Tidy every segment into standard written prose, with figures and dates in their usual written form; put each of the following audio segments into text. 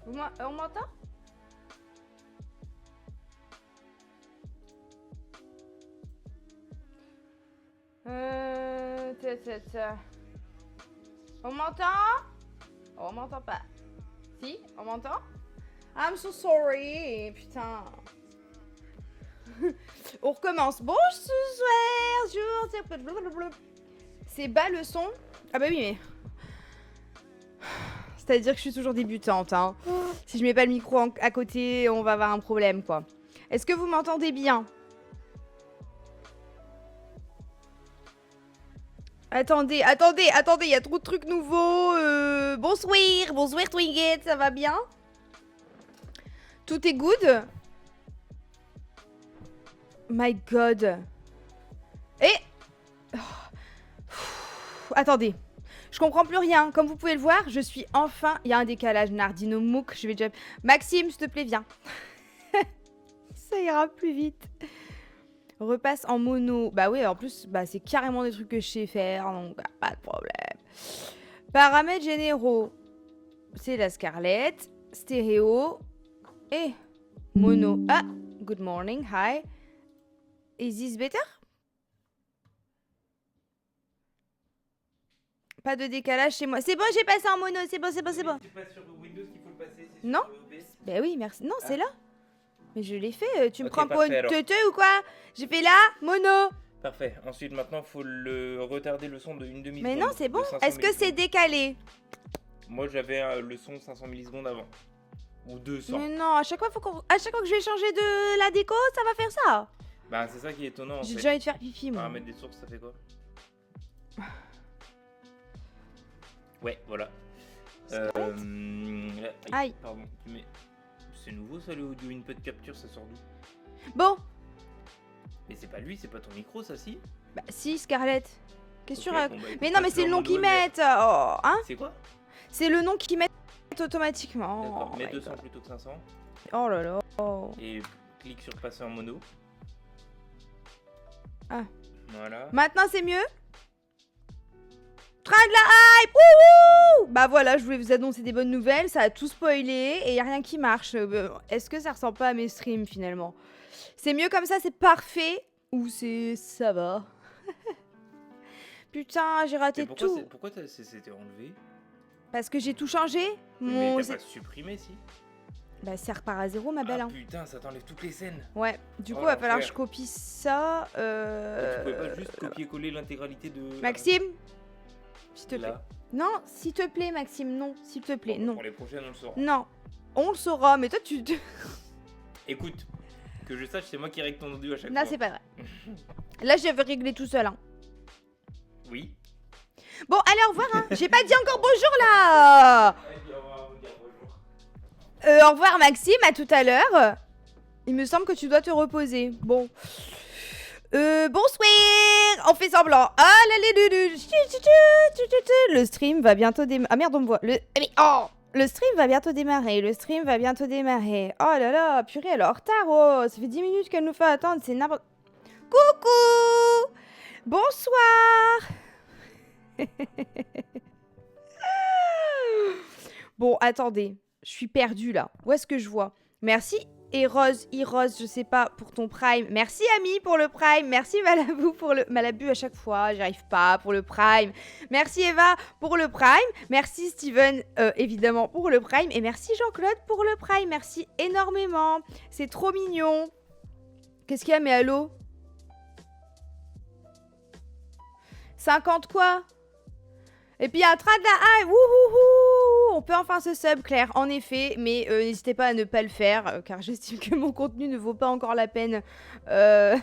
On m'entend? On m'entend? Oh, on m'entend pas. Si? On m'entend? I'm so sorry. Putain. On recommence. Bonsoir, c'est bas le son? Ah bah oui, mais... C'est-à-dire que je suis toujours débutante, hein. Si je mets pas le micro à côté, on va avoir un problème, quoi. Est-ce que vous m'entendez bien? Attendez, il y a trop de trucs nouveaux. Bonsoir Twinget, ça va bien? Tout est good? My God. Et... Attendez. Je comprends plus rien. Comme vous pouvez le voir, je suis enfin... Il y a un décalage, Nardino Mouk. Je vais déjà... Maxime, s'il te plaît, viens. Ça ira plus vite. Repasse en mono. Bah oui, en plus, bah, c'est carrément des trucs que je sais faire, donc pas de problème. Paramètres généraux. C'est la Scarlett. Stéréo. Et mono. Ah, good morning, hi. Is this better? Pas de décalage chez moi. C'est bon, j'ai passé en mono, c'est bon. C'est pas sur Windows qu'il faut le passer, c'est Non. sur OBS. Bah oui, merci. Non, c'est là. Mais je l'ai fait. Tu me Ok, prends pour parfait, une alors. teuteux ou quoi? J'ai fait là, mono. Parfait. Ensuite, maintenant, faut le retarder le son de une demi-seconde. Mais non, c'est bon. de 500 Est-ce que c'est millisecondes. décalé? Moi, j'avais le son 500 millisecondes avant. Ou 200. Mais non, à chaque fois que je vais changer de la déco, ça va faire ça. Bah, c'est ça qui est étonnant. J'ai En déjà fait. envie de faire pipi, moi. Paramètres des sources, ça fait quoi? Ouais, voilà. Aïe. Pardon. Mais c'est nouveau ça, le audio input capture, ça sort d'où? Bon, Mais c'est pas lui, c'est pas ton micro, ça, si? bah si, Scarlett. Qu'est-ce que tu Ok, racontes? bon, bah, écoute, Mais non, mais c'est le passe-le en nom mode qu'ils web. mettent. Oh, hein? C'est quoi? C'est le nom qu'ils mettent automatiquement. D'accord, Oh mets my 200 God. plutôt que 500. Oh là là. Oh. Et clique sur passer en mono. Ah. Voilà. Maintenant, c'est mieux? Train de la hype! Wouhou! Bah voilà, je voulais vous annoncer des bonnes nouvelles. Ça a tout spoilé et y a rien qui marche. Est-ce que ça ressemble pas à mes streams finalement? C'est mieux comme ça, c'est parfait? Ou c'est... ça va? Putain, j'ai raté Mais pourquoi tout. pourquoi c'était enlevé? Parce que j'ai tout changé. Mais t'as pas supprimé, si? Bah ça repart à zéro, ma belle. Ah Hein. putain, ça t'enlève toutes les scènes. Ouais, du coup, Oh, va falloir que l'enfer. je copie ça. Tu pouvais pas juste copier-coller l'intégralité de... Maxime, s'il te plaît. Là. Non, s'il te plaît, Maxime, non, s'il te plaît, Bon, non. pour les prochaines, on le saura. Non, on le saura, mais toi, tu... Écoute, que je sache, c'est moi qui règle ton audio à chaque Là, fois. c'est pas vrai. Là, je vais régler tout seul. Hein. Oui. Bon, allez, au revoir. Hein. J'ai pas dit encore bonjour, là. Allez, au revoir, on va dire bonjour. Au revoir, Maxime, à tout à l'heure. Il me semble que tu dois te reposer. Bon. Bonsoir. On fait semblant. Ah là là. Le stream va bientôt démarrer. Ah merde, on me voit. Le stream va bientôt démarrer. Oh là là, purée, elle est en retard. Oh, ça fait 10 minutes qu'elle nous fait attendre. C'est n'importe... Coucou. Bonsoir. Bon, attendez. Je suis perdue là. Où est-ce que je vois? Merci. Et Rose, je sais pas, pour ton Prime. Merci Ami pour le Prime. Merci Malabou pour le... Malabu à chaque fois, j'arrive pas pour le Prime. Merci Eva pour le Prime. Merci Steven, évidemment, pour le Prime. Et merci Jean-Claude pour le Prime. Merci énormément. C'est trop mignon. Qu'est-ce qu'il y a, mais allô? 50 quoi? Et puis il y a un train de la hype. Wouhouhou. On peut enfin se sub, Claire, en effet. Mais n'hésitez pas à ne pas le faire, car j'estime que mon contenu ne vaut pas encore la peine que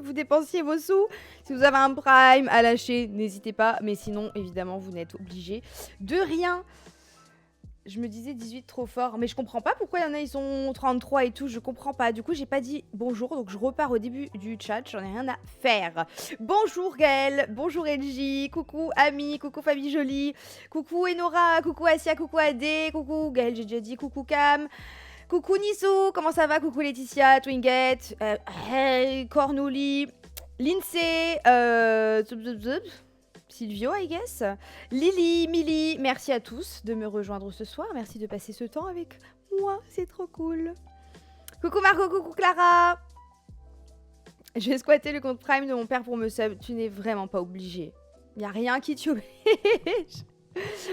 vous dépensiez vos sous. Si vous avez un Prime à lâcher, n'hésitez pas. Mais sinon, évidemment, vous n'êtes obligé de rien. Je me disais 18 trop fort, mais je comprends pas pourquoi il y en a, ils sont 33 et tout, je comprends pas. Du coup, j'ai pas dit bonjour, donc je repars au début du chat, j'en ai rien à faire. Bonjour Gaël, bonjour LJ, coucou Ami, coucou Fabi Jolie, coucou Enora, coucou Asia, coucou Adé, coucou Gaël, j'ai déjà dit, coucou Cam, coucou Nisso, comment ça va, coucou Laetitia, Twinget, hey, Cornouli, Lindsay, Silvio, I guess. Lily, Milly, merci à tous de me rejoindre ce soir. Merci de passer ce temps avec moi, c'est trop cool. Coucou Marco, coucou Clara. Je vais squatter le compte Prime de mon père pour me sub. Tu n'es vraiment pas obligé. Y a rien qui t'oblige.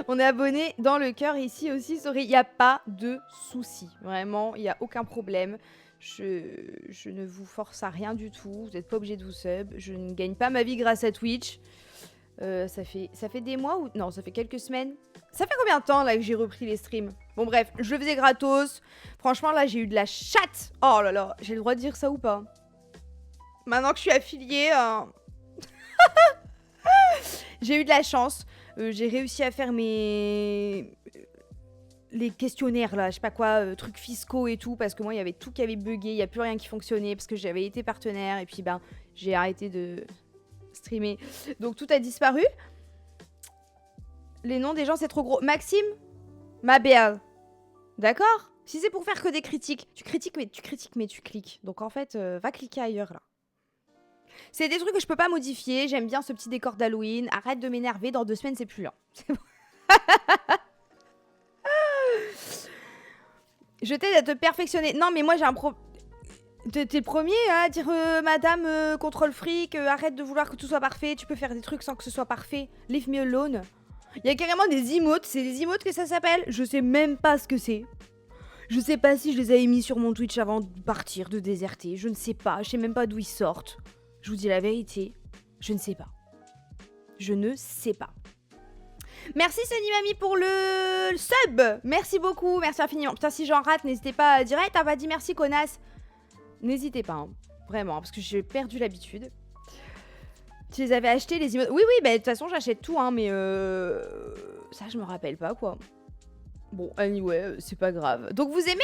On est abonné dans le cœur ici aussi, sorry. Y a pas de souci. Vraiment, y a aucun problème. Je ne vous force à rien du tout. Vous n'êtes pas obligé de vous sub. Je ne gagne pas ma vie grâce à Twitch. Ça fait des mois ou... Non, ça fait quelques semaines. Ça fait combien de temps là que j'ai repris les streams? Bon bref, je le faisais gratos. Franchement là, j'ai eu de la chatte. Oh là là, j'ai le droit de dire ça ou pas? Maintenant que je suis affiliée... J'ai eu de la chance. J'ai réussi à faire les questionnaires là, je sais pas quoi, trucs fiscaux et tout, parce que moi il y avait tout qui avait bugué, il y a plus rien qui fonctionnait parce que j'avais été partenaire et puis ben j'ai arrêté de streamer. Donc tout a disparu. Les noms des gens c'est trop gros. Maxime, ma belle. D'accord? Si c'est pour faire que des critiques, tu critiques mais tu cliques. Donc en fait, va cliquer ailleurs là. C'est des trucs que je peux pas modifier. J'aime bien ce petit décor d'Halloween. Arrête de m'énerver, dans 2 semaines c'est plus lent. C'est bon. Je t'aide à te perfectionner. Non mais moi j'ai un problème. T'es le premier à dire madame contrôle fric, arrête de vouloir que tout soit parfait, tu peux faire des trucs sans que ce soit parfait. Leave me alone. Il y a carrément des emotes, c'est des emotes que ça s'appelle. Je sais même pas ce que c'est. Je sais pas si je les avais mis sur mon Twitch avant de partir, de déserter. Je ne sais pas, je sais même pas d'où ils sortent. Je vous dis la vérité, je ne sais pas. Je ne sais pas. Merci Sunny Mamie pour le sub. Merci beaucoup, merci infiniment. Putain, si j'en rate, n'hésitez pas à dire hey, t'as pas dit merci connasse. N'hésitez pas, hein. Vraiment, parce que j'ai perdu l'habitude. Tu les avais achetés les emotes? Oui, oui, bah de toute façon j'achète tout, hein, mais ça je me rappelle pas quoi. Bon, anyway, c'est pas grave. Donc vous aimez?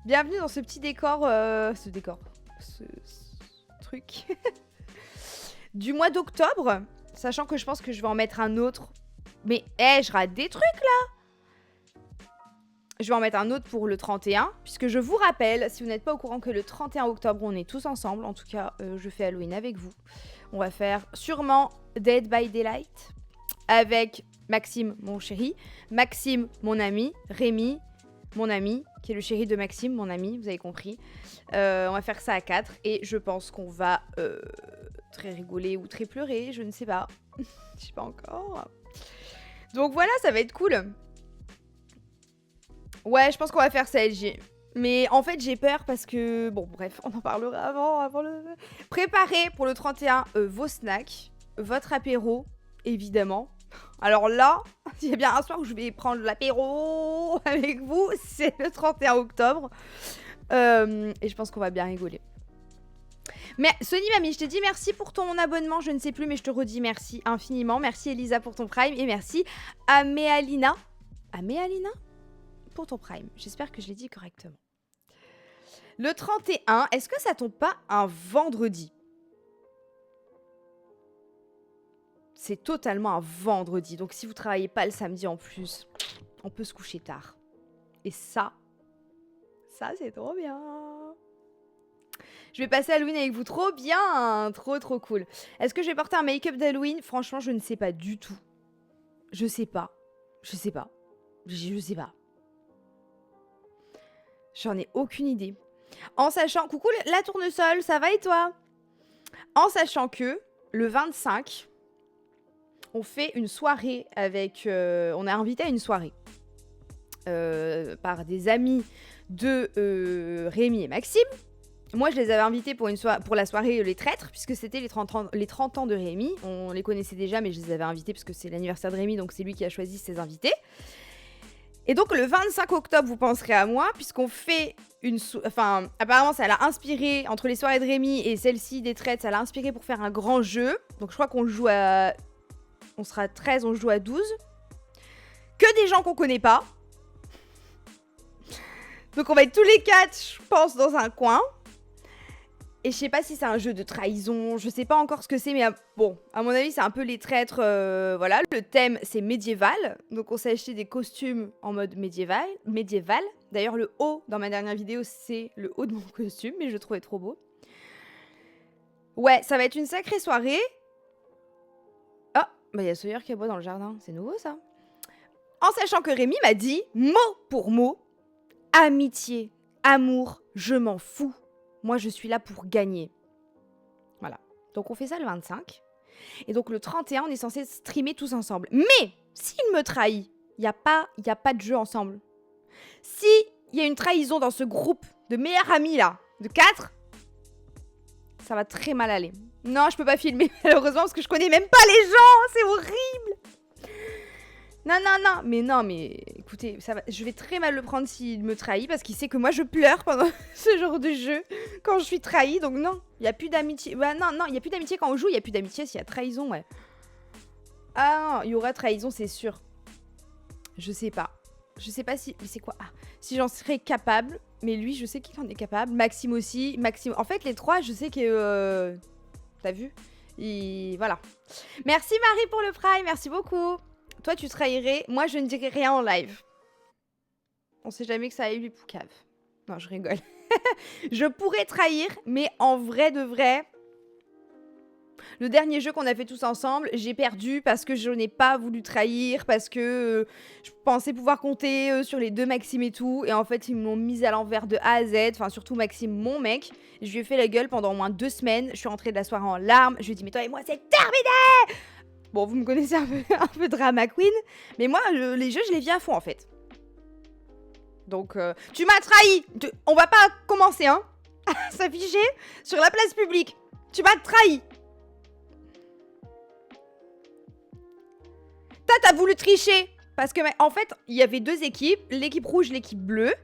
Bienvenue dans ce petit décor, ce truc du mois d'octobre, sachant que je pense que je vais en mettre un autre. Mais je rate des trucs là. Je vais en mettre un autre pour le 31, puisque je vous rappelle, si vous n'êtes pas au courant, que le 31 octobre, on est tous ensemble. En tout cas, je fais Halloween avec vous. On va faire sûrement Dead by Daylight avec Maxime, mon chéri, Maxime, mon ami, Rémi, mon ami, qui est le chéri de Maxime, mon ami, vous avez compris. On va faire ça à 4 et je pense qu'on va très rigoler ou très pleurer, je ne sais pas. Je sais pas encore. Donc voilà, ça va être cool. Ouais, je pense qu'on va faire ça, LG. Mais en fait, j'ai peur parce que... Bon, bref, on en parlera avant le... Préparez pour le 31 vos snacks, votre apéro, évidemment. Alors là, il y a bien un soir où je vais prendre l'apéro avec vous, c'est le 31 octobre. Et je pense qu'on va bien rigoler. Mais Sony Mamie, je te dis merci pour ton abonnement, je ne sais plus, mais je te redis merci infiniment. Merci Elisa pour ton Prime et merci à Méalina. À Méalina pour ton Prime. J'espère que je l'ai dit correctement. Le 31, est-ce que ça tombe pas un vendredi? C'est totalement un vendredi. Donc si vous travaillez pas le samedi en plus, on peut se coucher tard. Et ça c'est trop bien. Je vais passer Halloween avec vous. Trop bien. Trop cool. Est-ce que je vais porter un make-up d'Halloween? Franchement, je ne sais pas du tout. Je sais pas. Je sais pas. J'en ai aucune idée. En sachant... Coucou la tournesol, ça va et toi? En sachant que le 25, on fait une soirée avec... on est invité à une soirée par des amis de Rémi et Maxime. Moi, je les avais invités pour la soirée Les Traîtres, puisque c'était les 30 ans de Rémi. On les connaissait déjà, mais je les avais invités parce que c'est l'anniversaire de Rémi, donc c'est lui qui a choisi ses invités. Et donc, le 25 octobre, vous penserez à moi, puisqu'on fait une... Enfin, apparemment, ça l'a inspiré, entre les soirées de Rémi et celle-ci des Traîtres, ça l'a inspiré pour faire un grand jeu. Donc, je crois qu'on joue à... On sera 13, on joue à 12. Que des gens qu'on connaît pas. Donc, on va être tous les 4, je pense, dans un coin. Et je sais pas si c'est un jeu de trahison, je sais pas encore ce que c'est, mais bon, à mon avis, c'est un peu les traîtres, voilà. Le thème, c'est médiéval, donc on s'est acheté des costumes en mode médiéval. D'ailleurs, le haut, dans ma dernière vidéo, c'est le haut de mon costume, mais je le trouvais trop beau. Ouais, ça va être une sacrée soirée. Oh, Bah, il y a Sawyer qui aboie dans le jardin. C'est nouveau, ça. En sachant que Rémi m'a dit, mot pour mot, amitié, amour, je m'en fous. Moi, je suis là pour gagner. Voilà. Donc, on fait ça le 25. Et donc, le 31, on est censé streamer tous ensemble. Mais, s'il me trahit, il n'y a pas de jeu ensemble. Si il y a une trahison dans ce groupe de meilleurs amis, là, de 4, ça va très mal aller. Non, je peux pas filmer, malheureusement, parce que je connais même pas les gens. C'est horrible. Non, mais écoutez, ça va, je vais très mal le prendre s'il me trahit, parce qu'il sait que moi, je pleure pendant ce genre de jeu, quand je suis trahie, donc non, il n'y a plus d'amitié. Bah non, il n'y a plus d'amitié quand on joue, il n'y a plus d'amitié s'il y a trahison, ouais. Ah, il y aura trahison, c'est sûr. Je sais pas si... Mais c'est quoi? Ah, si j'en serais capable, mais lui, je sais qu'il en est capable. Maxime aussi. En fait, les 3, je sais que... T'as vu? Voilà. Merci Marie pour le prime, merci beaucoup. Toi, tu trahirais. Moi, je ne dirais rien en live. On sait jamais que ça aille lui poucave. Non, je rigole. Je pourrais trahir, mais en vrai de vrai... Le dernier jeu qu'on a fait tous ensemble, j'ai perdu parce que je n'ai pas voulu trahir, parce que je pensais pouvoir compter sur les 2 Maxime et tout. Et en fait, ils m'ont mise à l'envers de A à Z. Enfin, surtout Maxime, mon mec. Je lui ai fait la gueule pendant au moins 2 semaines. Je suis rentrée de la soirée en larmes. Je lui ai dit, mais toi et moi, c'est terminé! Bon, vous me connaissez un peu drama queen. Mais moi, les jeux, je les vis à fond, en fait. Donc, tu m'as trahi! On va pas commencer, hein, à s'afficher sur la place publique. Tu m'as trahi! T'as voulu tricher parce que, en fait, il y avait 2 équipes, l'équipe rouge, l'équipe bleue.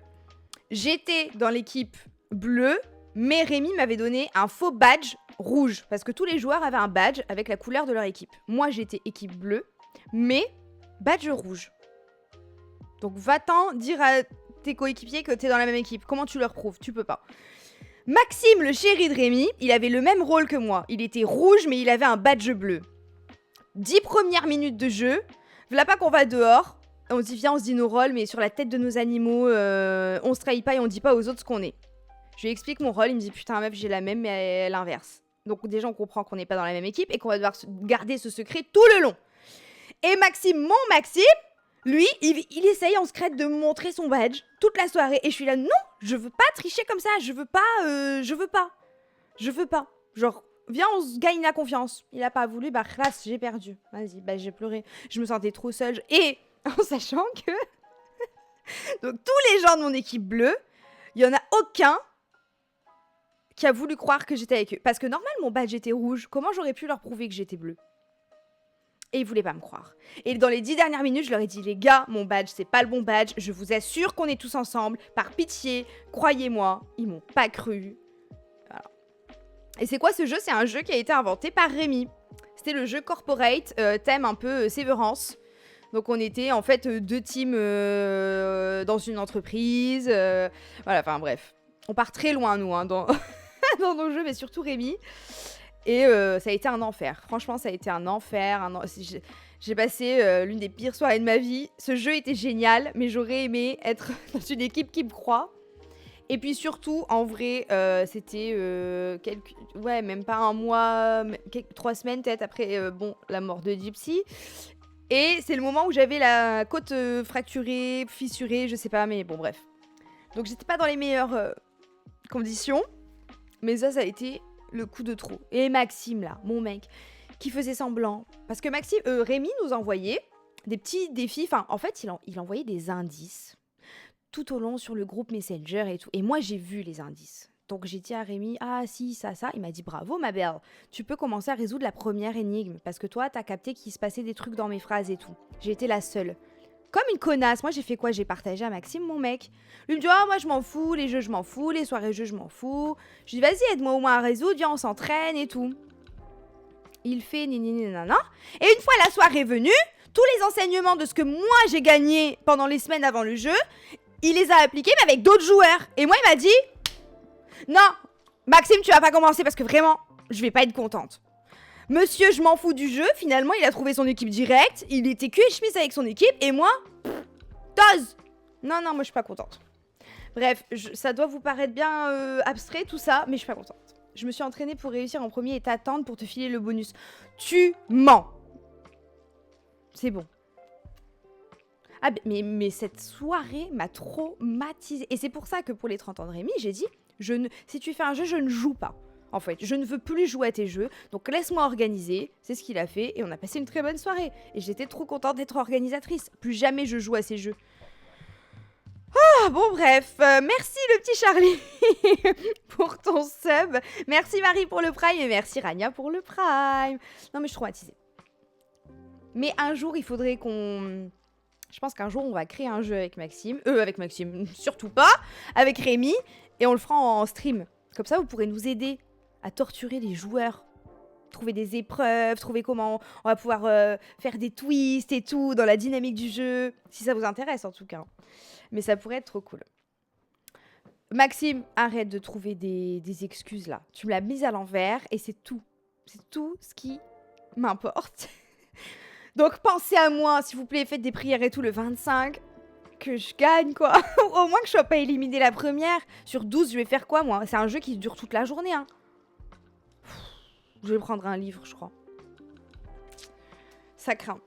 J'étais dans l'équipe bleue, mais Rémi m'avait donné un faux badge rouge parce que tous les joueurs avaient un badge avec la couleur de leur équipe. Moi, j'étais équipe bleue, mais badge rouge. Donc, va-t'en dire à tes coéquipiers que t'es dans la même équipe. Comment tu leur prouves? Tu peux pas. Maxime, le chéri de Rémi, il avait le même rôle que moi. Il était rouge, mais il avait un badge bleu. 10 premières minutes de jeu, voilà pas qu'on va dehors, on se dit viens, on se dit nos rôles, mais sur la tête de nos animaux, on se trahit pas et on dit pas aux autres ce qu'on est. Je lui explique mon rôle, il me dit putain meuf j'ai la même mais à l'inverse. Donc déjà on comprend qu'on n'est pas dans la même équipe et qu'on va devoir garder ce secret tout le long. Et Maxime, mon Maxime, lui, il essaye en secret de me montrer son badge toute la soirée et je suis là non, je veux pas tricher comme ça, je veux pas. Genre... Viens, on se gagne la confiance. Il a pas voulu, bah classe, j'ai perdu. Vas-y, bah j'ai pleuré. Je me sentais trop seule. Et en sachant que... Donc tous les gens de mon équipe bleue, il y en a aucun qui a voulu croire que j'étais avec eux. Parce que normal, mon badge était rouge. Comment j'aurais pu leur prouver que j'étais bleue? Et ils voulaient pas me croire. Et dans les 10 dernières minutes, je leur ai dit, les gars, mon badge, c'est pas le bon badge. Je vous assure qu'on est tous ensemble. Par pitié, croyez-moi. Ils m'ont pas cru. Et c'est quoi ce jeu? C'est un jeu qui a été inventé par Rémi. C'était le jeu Corporate, thème un peu Sévérance. Donc on était en fait 2 teams dans une entreprise. Voilà, enfin bref. On part très loin nous hein, dans nos jeux, mais surtout Rémi. Et ça a été un enfer. Franchement, ça a été un enfer. J'ai passé l'une des pires soirées de ma vie. Ce jeu était génial, mais j'aurais aimé être dans une équipe qui me croit. Et puis surtout, en vrai, c'était ouais, même pas un mois, 3 semaines peut-être après la mort de Gypsy. Et c'est le moment où j'avais la côte fracturée, fissurée, je sais pas, mais bon, bref. Donc j'étais pas dans les meilleures conditions, mais ça a été le coup de trop. Et Maxime, là, mon mec, qui faisait semblant. Parce que Rémi nous envoyait des petits défis, enfin, en fait, il envoyait des indices tout au long sur le groupe Messenger et tout. Et moi, j'ai vu les indices. Donc, j'ai dit à Rémi, ah si, ça. Il m'a dit, bravo, ma belle. Tu peux commencer à résoudre la première énigme. Parce que toi, t'as capté qu'il se passait des trucs dans mes phrases et tout. J'ai été la seule. Comme une connasse. Moi, j'ai fait quoi? J'ai partagé à Maxime, mon mec. Lui me dit, oh, moi, je m'en fous. Les jeux, je m'en fous. Les soirées jeux, je m'en fous. Je dis, vas-y, aide-moi au moins à résoudre. Viens, on s'entraîne et tout. Il fait nini-nana. Et une fois la soirée venue, tous les enseignements de ce que moi, j'ai gagné pendant les semaines avant le jeu, il les a appliqués, mais avec d'autres joueurs. Et moi, il m'a dit, non, Maxime, tu vas pas commencer parce que vraiment, je vais pas être contente. Monsieur, je m'en fous du jeu. Finalement, il a trouvé son équipe directe. Il était cul et chemise avec son équipe. Et moi, toz. Non, moi, je suis pas contente. Bref, ça doit vous paraître bien abstrait, tout ça, mais je suis pas contente. Je me suis entraînée pour réussir en premier et t'attendre pour te filer le bonus. Tu mens. C'est bon. Ah, mais cette soirée m'a traumatisée. Et c'est pour ça que pour les 30 ans de Rémi, j'ai dit, si tu fais un jeu, je ne joue pas. En fait, je ne veux plus jouer à tes jeux, donc laisse-moi organiser. C'est ce qu'il a fait et on a passé une très bonne soirée. Et j'étais trop contente d'être organisatrice. Plus jamais je joue à ces jeux. Ah, bon bref, merci le petit Charlie pour ton sub. Merci Marie pour le Prime et merci Rania pour le Prime. Non mais je suis traumatisée. Mais un jour, il faudrait qu'on... Je pense qu'un jour, on va créer un jeu avec Maxime. Avec Maxime, surtout pas. Avec Rémi. Et on le fera en stream. Comme ça, vous pourrez nous aider à torturer les joueurs. Trouver des épreuves, trouver comment on va pouvoir faire des twists et tout dans la dynamique du jeu. Si ça vous intéresse, en tout cas. Mais ça pourrait être trop cool. Maxime, arrête de trouver des excuses, là. Tu me l'as mise à l'envers et c'est tout. C'est tout ce qui m'importe. Donc pensez à moi, s'il vous plaît, faites des prières et tout le 25, que je gagne quoi. Au moins que je sois pas éliminée la première. Sur 12, je vais faire quoi moi? C'est un jeu qui dure toute la journée. Hein. Je vais prendre un livre, je crois. Ça craint.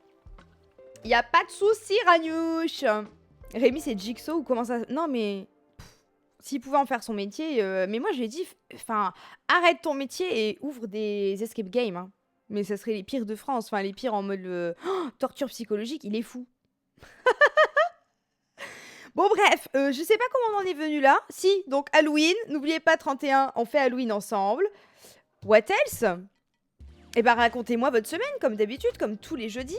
Y a pas de souci, Ranouche. Rémi, c'est Jigsaw ou comment ça... Non mais... S'il pouvait en faire son métier... Mais moi, je lui ai dit... Enfin, arrête ton métier et ouvre des escape games. Hein. Mais ça serait les pires de France. Enfin, les pires en mode torture psychologique. Il est fou. Bon, bref. Je sais pas comment on en est venu là. Si, donc Halloween. N'oubliez pas, 31, on fait Halloween ensemble. What else? Eh ben, racontez-moi votre semaine, comme d'habitude, comme tous les jeudis.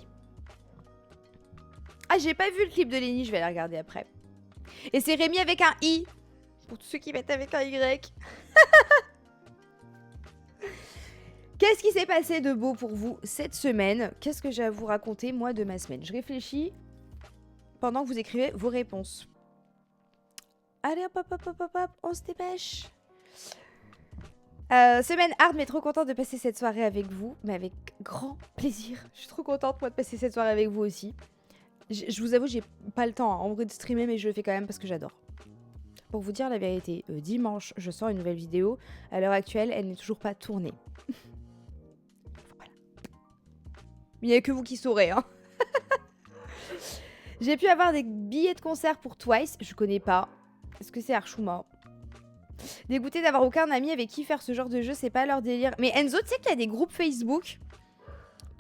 Ah, j'ai pas vu le clip de Lenny. Je vais la regarder après. Et c'est Rémi avec un I. Pour tous ceux qui mettent avec un Y. Qu'est-ce qui s'est passé de beau pour vous cette semaine? Qu'est-ce que j'ai à vous raconter, moi, de ma semaine? Je réfléchis pendant que vous écrivez vos réponses. Allez, hop, hop, hop, hop, hop, hop, on se dépêche. Semaine hard, mais trop contente de passer cette soirée avec vous. Mais avec grand plaisir. Je suis trop contente, moi, de passer cette soirée avec vous aussi. Je vous avoue, j'ai pas le temps, hein, en vrai, de streamer, mais je le fais quand même parce que j'adore. Pour vous dire la vérité, dimanche, je sors une nouvelle vidéo. À l'heure actuelle, elle n'est toujours pas tournée. Il n'y a que vous qui saurez. Hein. J'ai pu avoir des billets de concert pour Twice. Je connais pas. Est-ce que c'est Archuma? Dégoûté d'avoir aucun ami avec qui faire ce genre de jeu, c'est pas leur délire. Mais Enzo, tu sais qu'il y a des groupes Facebook.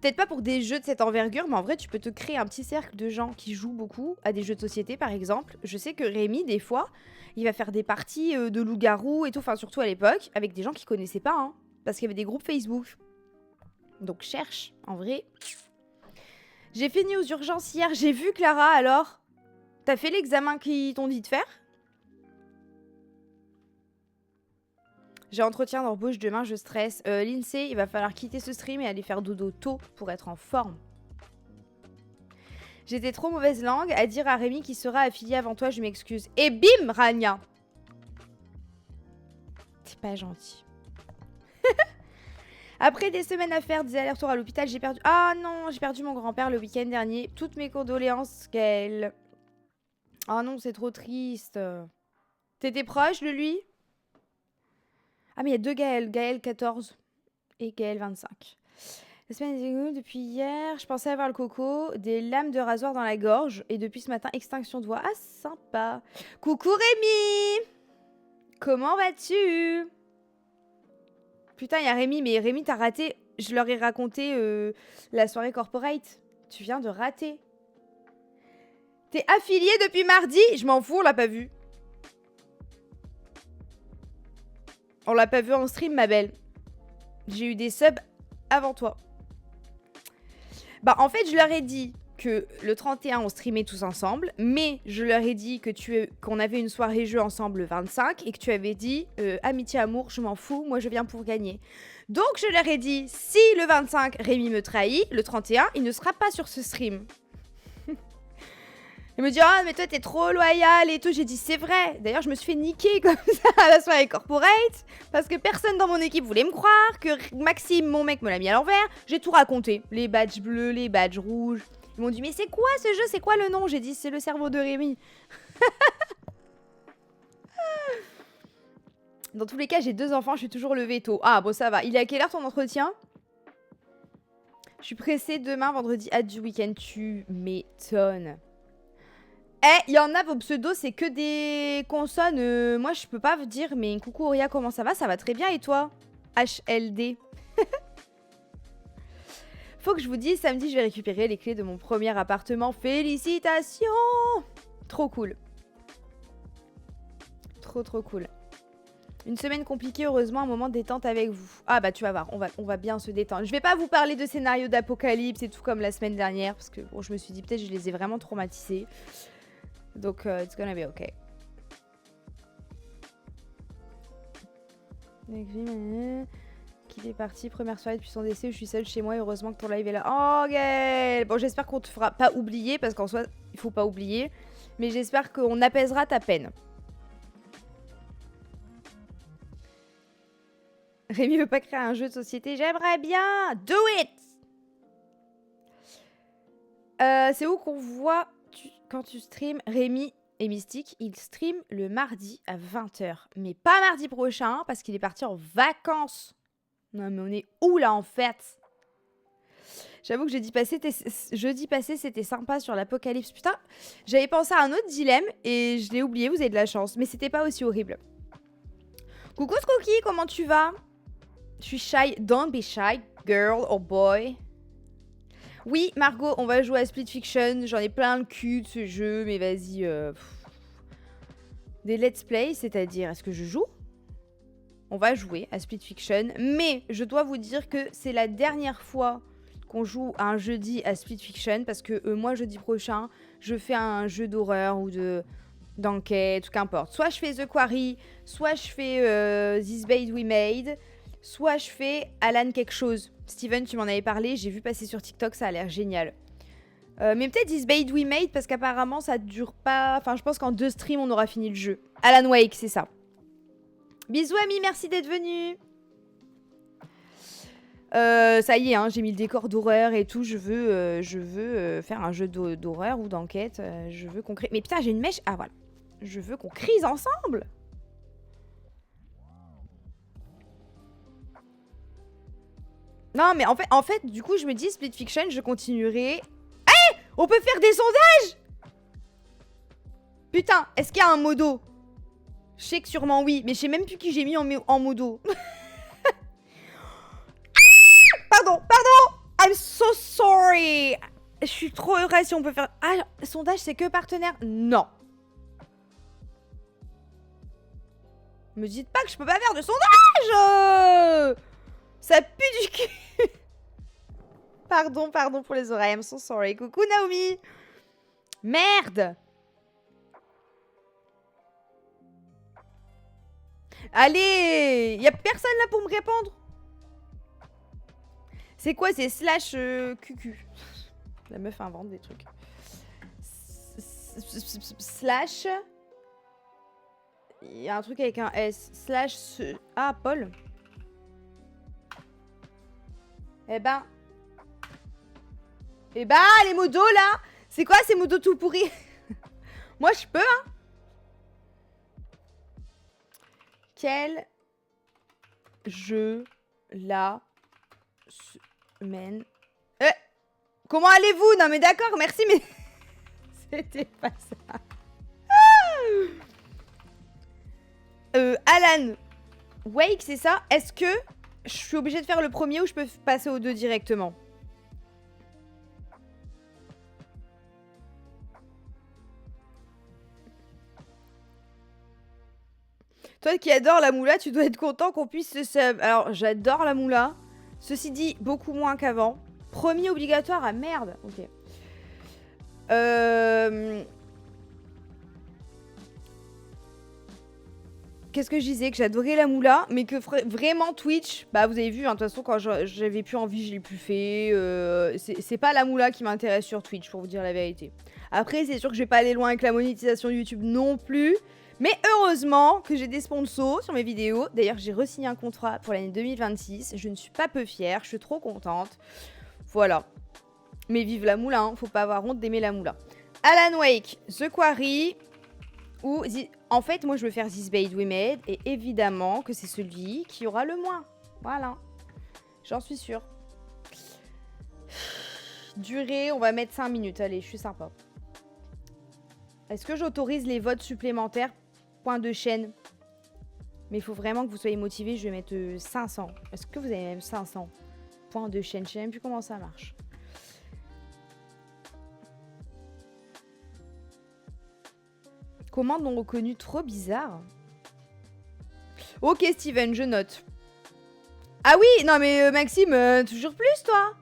Peut-être pas pour des jeux de cette envergure, mais en vrai, tu peux te créer un petit cercle de gens qui jouent beaucoup à des jeux de société, par exemple. Je sais que Rémi, des fois, il va faire des parties de loup-garou et tout, enfin surtout à l'époque, avec des gens qu'il connaissait pas, hein, parce qu'il y avait des groupes Facebook. Donc cherche, en vrai. J'ai fini aux urgences hier, j'ai vu Clara, alors. T'as fait l'examen qu'ils t'ont dit de faire? J'ai entretien d'embauche demain, je stresse. Lindsay, il va falloir quitter ce stream et aller faire dodo tôt pour être en forme. J'étais trop mauvaise langue à dire à Rémi qui sera affilié avant toi, je m'excuse. Et bim, Rania. C'est pas gentil. Après des semaines à faire des allers-retours à l'hôpital, j'ai perdu... Ah non, j'ai perdu mon grand-père le week-end dernier. Toutes mes condoléances, Gaël. Ah non, c'est trop triste. T'étais proche de lui? Ah mais il y a deux Gaël. Gaël 14 et Gaël 25. La semaine est écoulée depuis hier. Je pensais avoir le coco. Des lames de rasoir dans la gorge. Et depuis ce matin, extinction de voix. Ah, sympa. Coucou Rémi! Comment vas-tu? Putain, il y a Rémi, mais Rémi, t'as raté. Je leur ai raconté la soirée corporate. Tu viens de rater. T'es affilié depuis mardi? Je m'en fous, on l'a pas vu. On l'a pas vu en stream, ma belle. J'ai eu des subs avant toi. Bah, en fait, je leur ai dit que le 31, on streamait tous ensemble. Mais je leur ai dit que qu'on avait une soirée jeu ensemble le 25. Et que tu avais dit, amitié, amour, je m'en fous, moi je viens pour gagner. Donc, je leur ai dit, si le 25, Rémi me trahit, le 31, il ne sera pas sur ce stream. Il me dit, ah, mais toi, t'es trop loyal et tout. J'ai dit, c'est vrai. D'ailleurs, je me suis fait niquer comme ça à la soirée corporate. Parce que personne dans mon équipe voulait me croire. Que Maxime, mon mec, me l'a mis à l'envers. J'ai tout raconté. Les badges bleus, les badges rouges. Ils m'ont dit, mais c'est quoi ce jeu? C'est quoi le nom? J'ai dit, c'est le cerveau de Rémi. Dans tous les cas, j'ai 2 enfants. Je suis toujours levée tôt. Ah, bon, ça va. Il est à quelle heure ton entretien? Je suis pressée demain, vendredi, hâte du week-end. Tu m'étonnes. Eh, il y en a, vos pseudos, c'est que des consonnes. Moi, je peux pas vous dire, mais coucou Auria, comment ça va? Ça va très bien, et toi? HLD. Faut que je vous dise, samedi, je vais récupérer les clés de mon premier appartement. Félicitations! Trop cool. Trop cool. Une semaine compliquée, heureusement, un moment de détente avec vous. Ah bah tu vas voir, on va bien se détendre. Je vais pas vous parler de scénarios d'apocalypse et tout comme la semaine dernière, parce que bon, je me suis dit peut-être je les ai vraiment traumatisés. Donc, it's gonna be okay. Qu'il est parti, première soirée depuis son décès, je suis seule chez moi, heureusement que ton live est là. Oh, Gaël! Bon, j'espère qu'on te fera pas oublier, parce qu'en soi, il faut pas oublier. Mais j'espère qu'on apaisera ta peine. Rémi veut pas créer un jeu de société, j'aimerais bien! Do it! C'est où qu'on voit quand tu stream Rémi et Mystique, il stream le mardi à 20h. Mais pas mardi prochain, parce qu'il est parti en vacances. Non, mais on est où, là, en fait? J'avoue que jeudi passé, c'était sympa sur l'apocalypse. Putain, j'avais pensé à un autre dilemme, et je l'ai oublié, vous avez de la chance. Mais c'était pas aussi horrible. Coucou, Scooky, comment tu vas? Je suis shy. Don't be shy, girl or boy. Oui, Margot, on va jouer à Split Fiction. J'en ai plein le cul de ce jeu, mais vas-y. Des let's play, c'est-à-dire, est-ce que je joue? On va jouer à Split Fiction, mais je dois vous dire que c'est la dernière fois qu'on joue à un jeudi à Split Fiction, parce que moi, jeudi prochain, je fais un jeu d'horreur ou d'enquête, ou qu'importe. Soit je fais The Quarry, soit je fais This Bait We Made, soit je fais Alan quelque chose. Steven, tu m'en avais parlé, j'ai vu passer sur TikTok, ça a l'air génial. Mais peut-être This Bait We Made, parce qu'apparemment ça dure pas... Enfin, je pense qu'en 2 streams, on aura fini le jeu. Alan Wake, c'est ça. Bisous, amis, merci d'être venus. Ça y est, hein, j'ai mis le décor d'horreur et tout. Je veux faire un jeu d'horreur ou d'enquête. Je veux qu'on crie... Mais putain, j'ai une mèche... Ah, voilà. Je veux qu'on crise ensemble. Non, mais en fait, du coup, je me dis, Split Fiction, je continuerai... Hey, on peut faire des sondages! Putain, est-ce qu'il y a un modo? Je sais que sûrement oui, mais je sais même plus qui j'ai mis en modo. Pardon! I'm so sorry! Je suis trop heureuse si on peut faire... Ah, sondage, c'est que partenaire? Non. Me dites pas que je peux pas faire de sondage! Ça pue du cul. Pardon pour les oreilles. I'm so sorry. Coucou Naomi. Merde. Allez, y a personne là pour me répondre. C'est quoi? C'est slash QQ. La meuf invente des trucs. Slash. Il y a un truc avec un S. Slash. Ah, Paul. Eh ben, les modos là, c'est quoi ces modos tout pourris? Moi je peux, hein. Quel jeu la semaine... Comment allez-vous? Non mais d'accord, merci, mais... C'était pas ça. Alan Wake, c'est ça? Est-ce que je suis obligée de faire le premier ou je peux passer aux 2 directement? Toi qui adore la moula, tu dois être content qu'on puisse se sub. Alors, j'adore la moula. Ceci dit, beaucoup moins qu'avant. Premier obligatoire, ah merde. Ok. Qu'est-ce que je disais? Que j'adorais la moula, mais que vraiment Twitch, bah vous avez vu, hein, de toute façon quand j'avais plus envie, je l'ai plus fait. C'est pas la moula qui m'intéresse sur Twitch, pour vous dire la vérité. Après, c'est sûr que je vais pas aller loin avec la monétisation YouTube non plus. Mais heureusement que j'ai des sponsors sur mes vidéos. D'ailleurs, j'ai re-signé un contrat pour l'année 2026. Je ne suis pas peu fière, je suis trop contente. Voilà. Mais vive la moula, hein. Faut pas avoir honte d'aimer la moula. Alan Wake, The Quarry ou... En fait, moi, je veux faire This Bait We Made. Et évidemment que c'est celui qui aura le moins. Voilà. J'en suis sûre. Durée, on va mettre 5 minutes. Allez, je suis sympa. Est-ce que j'autorise les votes supplémentaires? Point de chaîne. Mais il faut vraiment que vous soyez motivés. Je vais mettre 500. Est-ce que vous avez même 500 points de chaîne? Je sais même plus comment ça marche. Commande non reconnue, trop bizarre. Ok Steven, je note. Ah oui, non mais Maxime, toujours plus toi.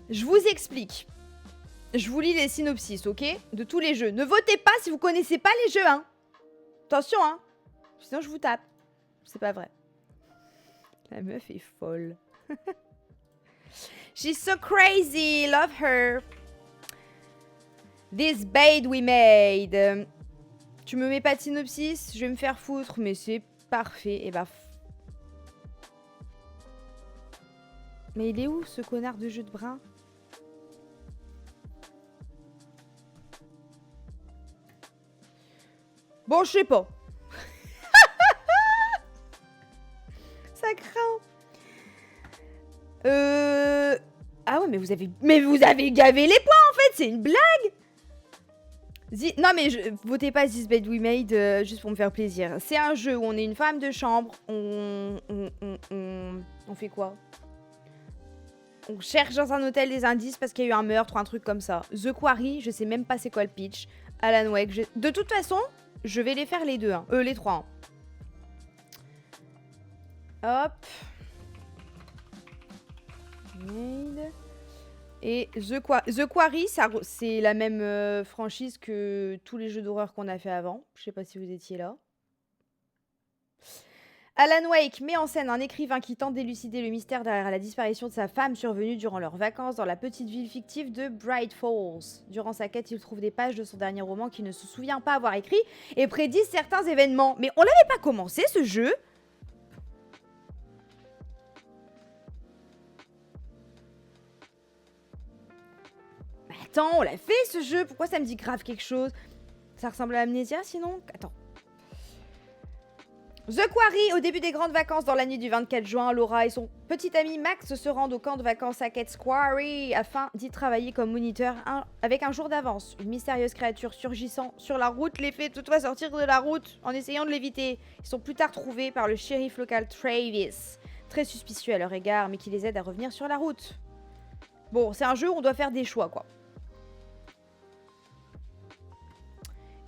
Je vous explique. Je vous lis les synopsis, ok? De tous les jeux. Ne votez pas si vous connaissez pas les jeux, hein. Attention, hein. Sinon je vous tape. C'est pas vrai. La meuf est folle. She's so crazy, love her. This bait we made. Tu me mets pas de synopsis, je vais me faire foutre, mais c'est parfait. Et bah. Mais il est où ce connard de jeu de brin? Bon, je sais pas. Ça craint. Ah ouais, mais vous avez gavé les points en fait, c'est une blague. Non mais votez pas This Bed We Made juste pour me faire plaisir. C'est un jeu où on est une femme de chambre, on fait quoi? On cherche dans un hôtel des indices parce qu'il y a eu un meurtre ou un truc comme ça. The Quarry, je sais même pas c'est quoi le pitch. Alan Wake, de toute façon, je vais les faire les deux, hein. Les trois. Hein. Hop. Made. Et The Quarry, c'est la même franchise que tous les jeux d'horreur qu'on a fait avant. Je sais pas si vous étiez là. Alan Wake met en scène un écrivain qui tente d'élucider le mystère derrière la disparition de sa femme survenue durant leurs vacances dans la petite ville fictive de Bright Falls. Durant sa quête, il trouve des pages de son dernier roman qu'il ne se souvient pas avoir écrit et prédit certains événements. Mais on l'avait pas commencé ce jeu? Attends, on l'a fait ce jeu, pourquoi ça me dit grave quelque chose? Ça ressemble à Amnesia sinon? Attends. The Quarry, au début des grandes vacances dans la nuit du 24 juin, Laura et son petit ami Max se rendent au camp de vacances à Kate's Quarry afin d'y travailler comme moniteur avec un jour d'avance. Une mystérieuse créature surgissant sur la route les fait toutefois sortir de la route en essayant de l'éviter. Ils sont plus tard trouvés par le shérif local Travis, très suspicieux à leur égard mais qui les aide à revenir sur la route. Bon, c'est un jeu où on doit faire des choix quoi.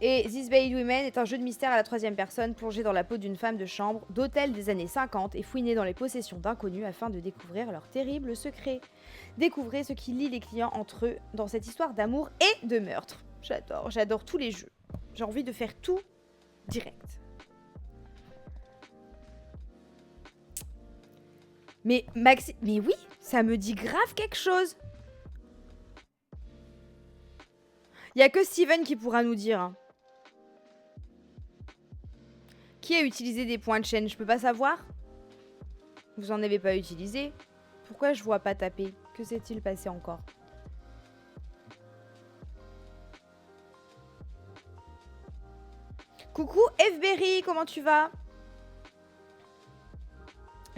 Et This Bad Women est un jeu de mystère à la troisième personne plongé dans la peau d'une femme de chambre d'hôtel des années 50 et fouiné dans les possessions d'inconnus afin de découvrir leurs terribles secrets. Découvrez ce qui lie les clients entre eux dans cette histoire d'amour et de meurtre. J'adore tous les jeux. J'ai envie de faire tout direct. Mais mais oui, ça me dit grave quelque chose. Il y a que Steven qui pourra nous dire. Hein. Qui a utilisé des points de chaîne? Je peux pas savoir. Vous en avez pas utilisé. Pourquoi je vois pas taper? Que s'est-il passé encore? Coucou Fberry, comment tu vas?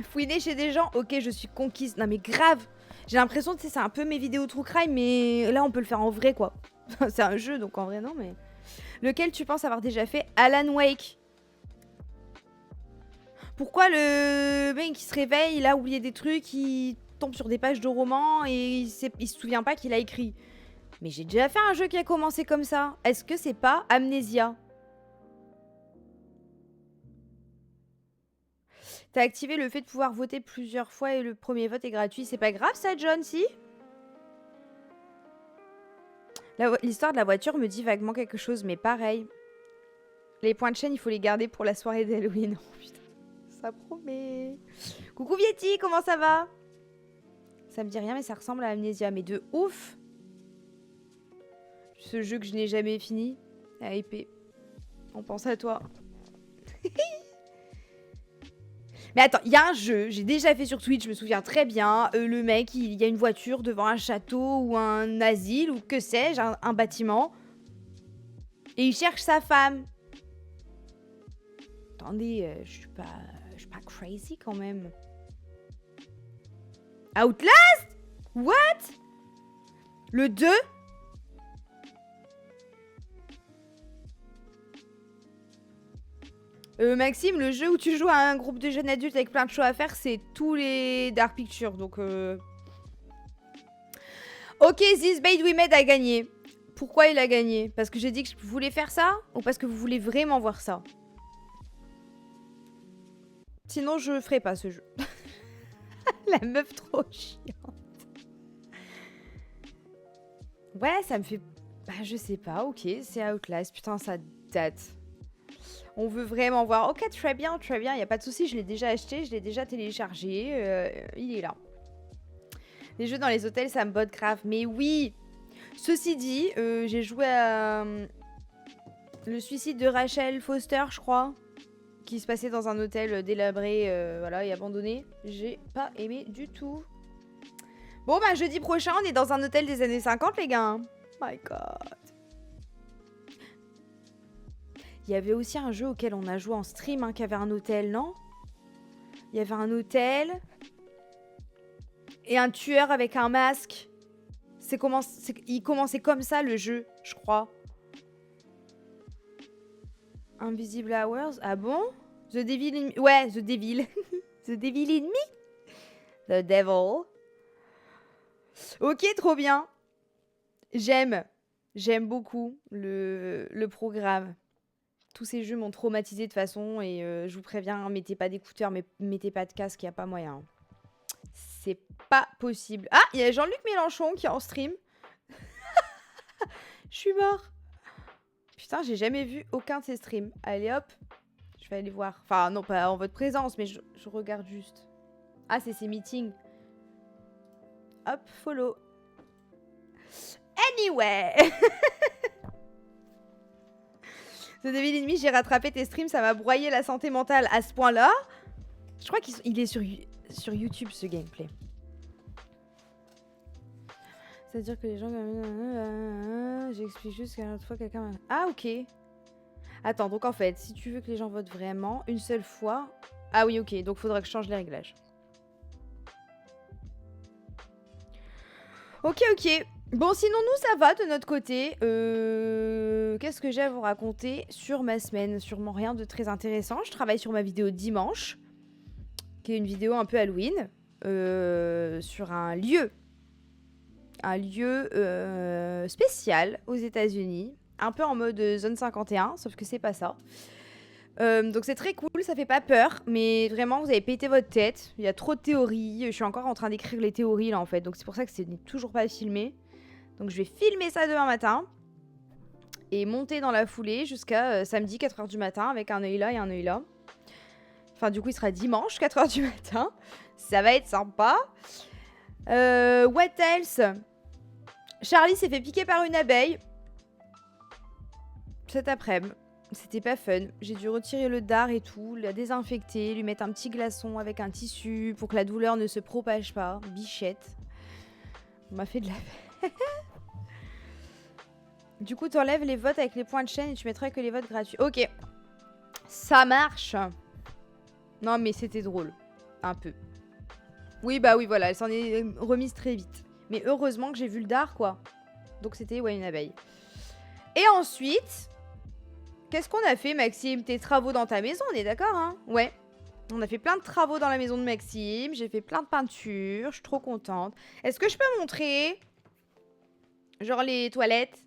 Fouiner chez des gens? Ok, je suis conquise. Non mais grave. J'ai l'impression que c'est un peu mes vidéos true crime, mais là on peut le faire en vrai quoi. C'est un jeu donc en vrai non mais... Lequel tu penses avoir déjà fait? Alan Wake. Pourquoi le mec qui se réveille, il a oublié des trucs, il tombe sur des pages de romans et il se souvient pas qu'il a écrit? Mais j'ai déjà fait un jeu qui a commencé comme ça. Est-ce que c'est pas Amnesia? T'as activé le fait de pouvoir voter plusieurs fois et le premier vote est gratuit. C'est pas grave ça, John, si? L'histoire de la voiture me dit vaguement quelque chose, mais pareil. Les points de chaîne, il faut les garder pour la soirée d'Halloween. Oh putain. Ça promet. Coucou Vietti, comment ça va? Ça me dit rien mais ça ressemble à Amnesia. Mais de ouf. Ce jeu que je n'ai jamais fini. À épée. On pense à toi. Mais attends, il y a un jeu, j'ai déjà fait sur Twitch, je me souviens très bien. Le mec, il y a une voiture devant un château ou un asile ou que sais-je, un bâtiment. Et il cherche sa femme. Attendez, je suis pas crazy quand même. Outlast? What? Le 2? Maxime, le jeu où tu joues à un groupe de jeunes adultes avec plein de choses à faire, c'est tous les Dark Pictures, donc Ok, This Bait We Made a gagné. Pourquoi il a gagné? Parce que j'ai dit que je voulais faire ça? Ou parce que vous voulez vraiment voir ça? Sinon, je ferai pas ce jeu. La meuf trop chiante. Ouais, ça me fait... Bah, je sais pas, ok, c'est Outlast. Putain, ça date. On veut vraiment voir. Ok, très bien, y a pas de souci. Je l'ai déjà acheté, je l'ai déjà téléchargé. Il est là. Les jeux dans les hôtels, ça me botte grave. Mais oui. Ceci dit, j'ai joué à le suicide de Rachel Foster, je crois, qui se passait dans un hôtel délabré, voilà, et abandonné. J'ai pas aimé du tout. Bon, bah, jeudi prochain, on est dans un hôtel des années 50, les gars. My God. Il y avait aussi un jeu auquel on a joué en stream, hein, qui avait un hôtel, non? Il y avait un hôtel et un tueur avec un masque. Il commençait comme ça, le jeu, je crois. Invisible Hours? Ah bon? The Devil in Me. Ouais, The Devil. The Devil in Me? The Devil. Ok, trop bien. J'aime beaucoup le programme. Tous ces jeux m'ont traumatisé de toute façon et je vous préviens, mettez pas d'écouteurs, mais mettez pas de casque, y a pas moyen. C'est pas possible. Ah, il y a Jean-Luc Mélenchon qui est en stream. Je suis mort. Putain, j'ai jamais vu aucun de ses streams. Allez hop, je vais aller voir. Enfin, non, pas en votre présence, mais je regarde juste. Ah, c'est ses meetings. Hop, follow. Anyway. The Devil in Me, j'ai rattrapé tes streams, ça m'a broyé la santé mentale à ce point-là. Je crois qu'il est sur YouTube, ce gameplay. C'est-à-dire que les gens... J'explique juste qu'à l'autre fois, quelqu'un... Ah, ok. Attends, donc en fait, si tu veux que les gens votent vraiment, une seule fois... Ah oui, ok, donc faudra que je change les réglages. Ok. Bon, sinon, nous, ça va de notre côté. Qu'est-ce que j'ai à vous raconter sur ma semaine? Sûrement rien de très intéressant. Je travaille sur ma vidéo dimanche, qui est une vidéo un peu Halloween, sur un lieu spécial aux États-Unis, un peu en mode zone 51, sauf que c'est pas ça. Donc c'est très cool, ça fait pas peur, mais vraiment vous avez pété votre tête. Il y a trop de théories, je suis encore en train d'écrire les théories là en fait, donc c'est pour ça que c'est toujours pas filmé. Donc je vais filmer ça demain matin et monter dans la foulée jusqu'à samedi 4h du matin avec un œil là et un œil là. Enfin du coup il sera dimanche 4h du matin, ça va être sympa. What else? Charlie s'est fait piquer par une abeille cet après-midi. C'était pas fun. J'ai dû retirer le dard et tout, la désinfecter, lui mettre un petit glaçon avec un tissu pour que la douleur ne se propage pas. Bichette. On m'a fait de la peine. Du coup, t'enlèves les votes avec les points de chaîne et tu mettras que les votes gratuits. Ok. Ça marche. Non, mais c'était drôle. Un peu. Oui, bah oui, voilà. Elle s'en est remise très vite. Mais heureusement que j'ai vu le dard, quoi. Donc c'était, ouais, une abeille. Et ensuite... Qu'est-ce qu'on a fait, Maxime? Tes travaux dans ta maison, on est d'accord, hein? Ouais. On a fait plein de travaux dans la maison de Maxime. J'ai fait plein de peintures. Je suis trop contente. Est-ce que je peux montrer? Genre les toilettes?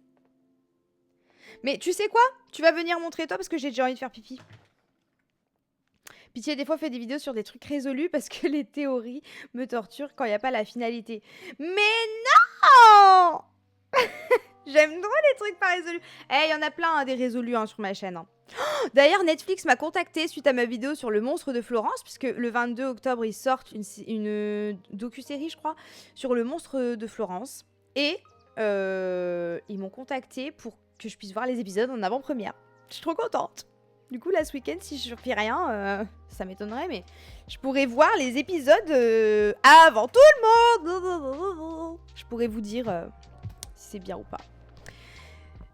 Mais tu sais quoi? Tu vas venir montrer toi parce que j'ai déjà envie de faire pipi. Pitié, des fois, fais des vidéos sur des trucs résolus parce que les théories me torturent quand il n'y a pas la finalité. Mais non! J'aime trop les trucs pas résolus. Eh, il y en a plein, hein, des résolus hein, sur ma chaîne. Hein. Oh, d'ailleurs, Netflix m'a contacté suite à ma vidéo sur le monstre de Florence, puisque le 22 octobre, ils sortent une docu-série, je crois, sur le monstre de Florence. Et ils m'ont contacté pour que je puisse voir les épisodes en avant-première. Je suis trop contente. Du coup, là, ce week-end, si je ne fais rien, ça m'étonnerait, mais je pourrais voir les épisodes avant tout le monde. Je pourrais vous dire si c'est bien ou pas.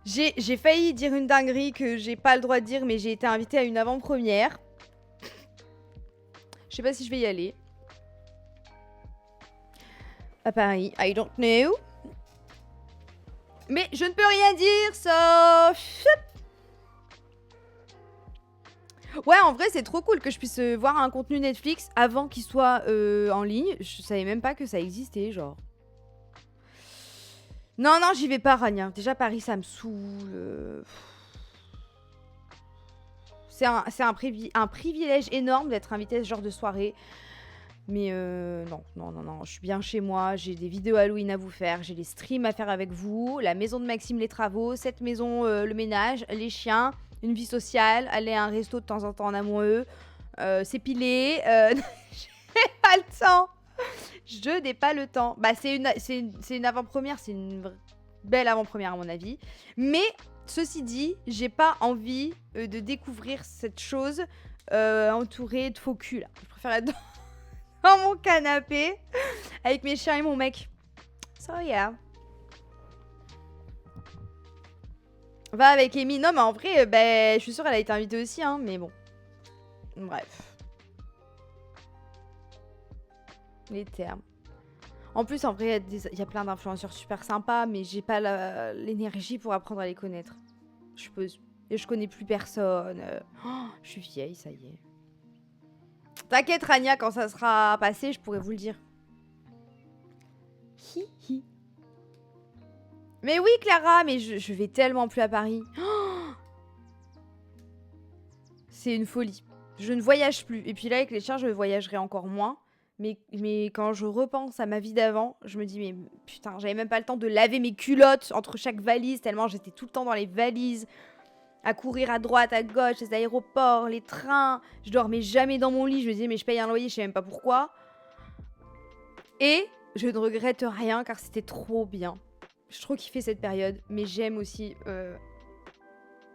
J'ai failli dire une dinguerie que j'ai pas le droit de dire, mais j'ai été invitée à une avant-première. Je sais pas si je vais y aller. À Paris, I don't know. Mais je ne peux rien dire, sauf... Ouais, en vrai, c'est trop cool que je puisse voir un contenu Netflix avant qu'il soit en ligne. Je savais même pas que ça existait, genre. Non, non, j'y vais pas, Rania. Déjà, Paris, ça me saoule. C'est un privilège énorme d'être invité à ce genre de soirée. Mais non, non, non, non, je suis bien chez moi, j'ai des vidéos Halloween à vous faire, j'ai les streams à faire avec vous, la maison de Maxime, les travaux, cette maison, le ménage, les chiens, une vie sociale, aller à un resto de temps en temps en amoureux, s'épiler, j'ai pas le temps. Je n'ai pas le temps. Bah, c'est une avant-première, c'est une belle avant-première à mon avis. Mais, ceci dit, j'ai pas envie de découvrir cette chose entourée de faux culs, là. Je préfère être dans mon canapé avec mes chiens et mon mec. So yeah. Va avec Amy. Non mais en vrai, je suis sûre qu'elle a été invitée aussi, hein, mais bon. Bref. Les termes. En plus, en vrai, il y a plein d'influenceurs super sympas, mais j'ai pas l'énergie pour apprendre à les connaître. Je suppose. Et je connais plus personne. Oh, je suis vieille, ça y est. T'inquiète, Rania, quand ça sera passé, je pourrai vous le dire. Hi hi. Mais oui, Clara, mais je vais tellement plus à Paris. Oh, c'est une folie. Je ne voyage plus. Et puis là, avec les chiens, je voyagerai encore moins. Mais quand je repense à ma vie d'avant, je me dis, mais putain, j'avais même pas le temps de laver mes culottes entre chaque valise, tellement j'étais tout le temps dans les valises. À courir à droite, à gauche, les aéroports, les trains. Je dormais jamais dans mon lit. Je me disais, mais je paye un loyer, je sais même pas pourquoi. Et je ne regrette rien car c'était trop bien. J'ai trop kiffé cette période. Mais j'aime aussi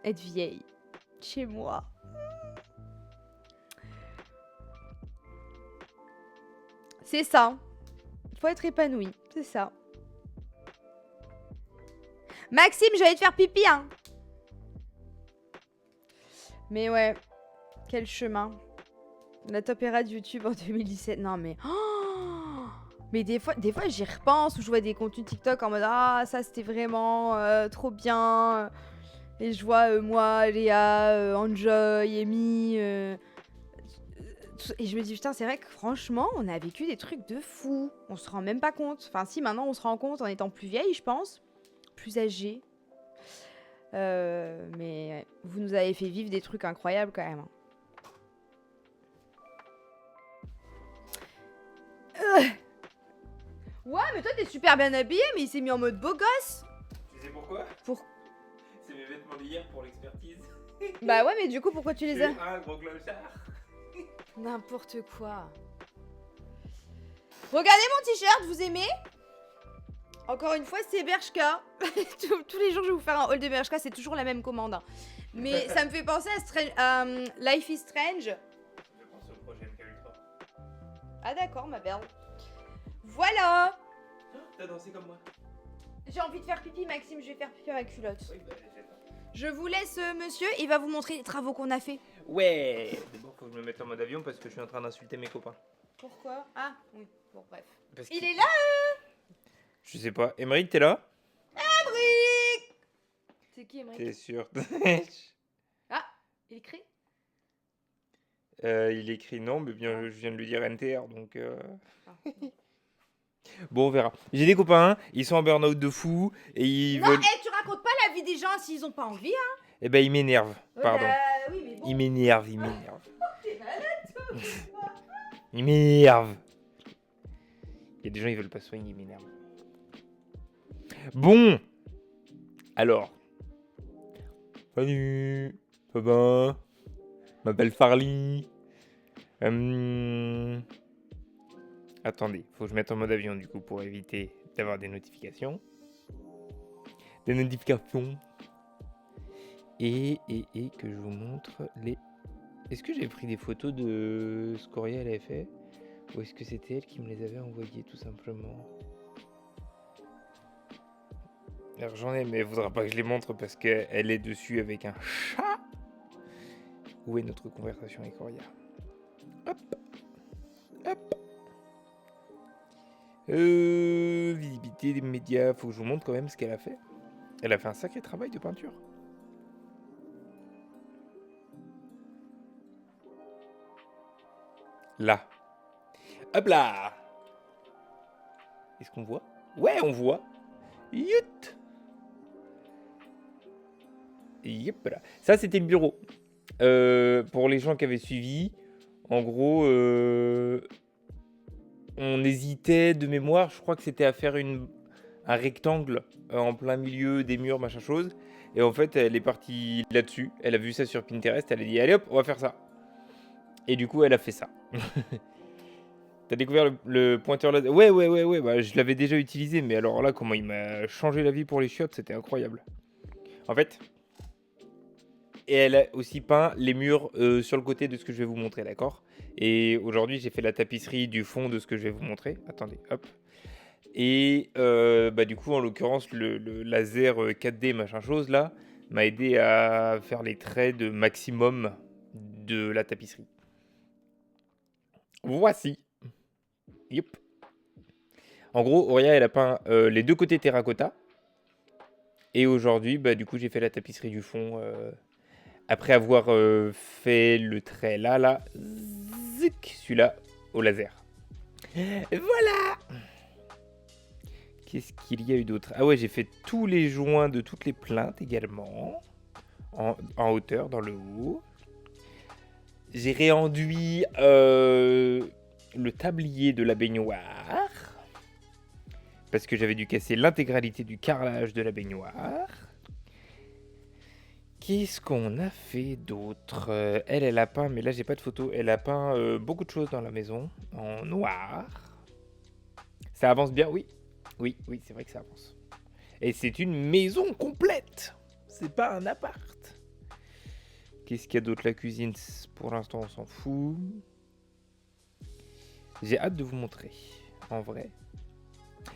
être vieille. Chez moi. C'est ça. Il faut être épanoui. C'est ça. Maxime, je vais te faire pipi, hein. Mais ouais, quel chemin. La top era de YouTube en 2017. Non mais... Oh, mais des fois j'y repense ou je vois des contenus TikTok en mode ah ça c'était vraiment trop bien. Et je vois moi, Léa, Enjoy, Amy. Et je me dis putain c'est vrai que franchement on a vécu des trucs de fou. On se rend même pas compte. Enfin si maintenant on se rend compte en étant plus vieille je pense. Plus âgée. Mais vous nous avez fait vivre des trucs incroyables quand même. Ouais, mais toi t'es super bien habillé, mais il s'est mis en mode beau gosse. Tu sais pourquoi? C'est mes vêtements d'hier pour l'expertise. Bah ouais, mais du coup, pourquoi tu les as? Un gros clochard. N'importe quoi. Regardez mon t-shirt, vous aimez? Encore une fois, c'est Bershka. Tous les jours, je vais vous faire un haul de Bershka, c'est toujours la même commande. Hein. Mais ça me fait penser à Life is Strange. Je pense au prochain MK3. Ah d'accord, ma belle. Voilà. T'as dansé comme moi. J'ai envie de faire pipi, Maxime, je vais faire pipi à ma culotte. Oui, bah j'attends. Je vous laisse, monsieur, il va vous montrer les travaux qu'on a fait. Ouais. D'abord, faut que je me mette en mode avion parce que je suis en train d'insulter mes copains. Pourquoi? Ah, oui, bon, bref. Parce Il est là, Je sais pas. Émeric, t'es là? Emric. C'est qui, Emric? T'es sûr? Ah, il écrit? Il écrit non, mais bien, je viens de lui dire NTR, donc... Ah. Bon, on verra. J'ai des copains, ils sont en burn-out de fou, et ils Non, veulent... tu racontes pas la vie des gens s'ils ont pas envie, hein? Eh ben, ils m'énervent, pardon. Oui, mais bon. Ils m'énervent. T'es malade, toi. Ils m'énervent. Il y a des gens, ils veulent pas soigner, ils m'énervent. Bon. Alors. Salut. Ça va? Je m'appelle Farley. Attendez, faut que je mette en mode avion du coup pour éviter d'avoir des notifications. Et que je vous montre les... Est-ce que j'ai pris des photos de ce qu'Oriel avait fait? Ou est-ce que c'était elle qui me les avait envoyées tout simplement? Alors j'en ai, mais il faudra pas que je les montre parce qu'elle est dessus avec un chat. Où est notre conversation avec Oriel? Hop. Hop. Visibilité des médias, faut que je vous montre quand même ce qu'elle a fait. Elle a fait un sacré travail de peinture. Là. Hop là. Est-ce qu'on voit? Ouais, on voit. Yout. Yep, là. Ça, c'était le bureau. Pour les gens qui avaient suivi, en gros, on hésitait de mémoire. Je crois que c'était à faire un rectangle en plein milieu des murs, machin chose. Et en fait, elle est partie là-dessus. Elle a vu ça sur Pinterest. Elle a dit, allez hop, on va faire ça. Et du coup, elle a fait ça. T'as découvert le pointeur laser? Ouais. Bah, je l'avais déjà utilisé. Mais alors là, comment il m'a changé la vie pour les chiottes, c'était incroyable. En fait... Et elle a aussi peint les murs sur le côté de ce que je vais vous montrer, d'accord? Et aujourd'hui, j'ai fait la tapisserie du fond de ce que je vais vous montrer. Attendez, hop. Et bah, du coup, en l'occurrence, le laser 4D, machin chose, là, m'a aidé à faire les traits de maximum de la tapisserie. Voici. Yep. En gros, Auria, elle a peint les deux côtés terracotta. Et aujourd'hui, bah, du coup, j'ai fait la tapisserie du fond... Après avoir fait le trait là, zic, celui-là au laser. Voilà. Qu'est-ce qu'il y a eu d'autre? Ah ouais, j'ai fait tous les joints de toutes les plaintes également. En hauteur, dans le haut. J'ai réenduit le tablier de la baignoire. Parce que j'avais dû casser l'intégralité du carrelage de la baignoire. Qu'est-ce qu'on a fait d'autre? Elle a peint, mais là j'ai pas de photo. Elle a peint beaucoup de choses dans la maison en noir. Ça avance bien, oui. Oui, c'est vrai que ça avance. Et c'est une maison complète. C'est pas un appart. Qu'est-ce qu'il y a d'autre? La cuisine, pour l'instant, on s'en fout. J'ai hâte de vous montrer, en vrai.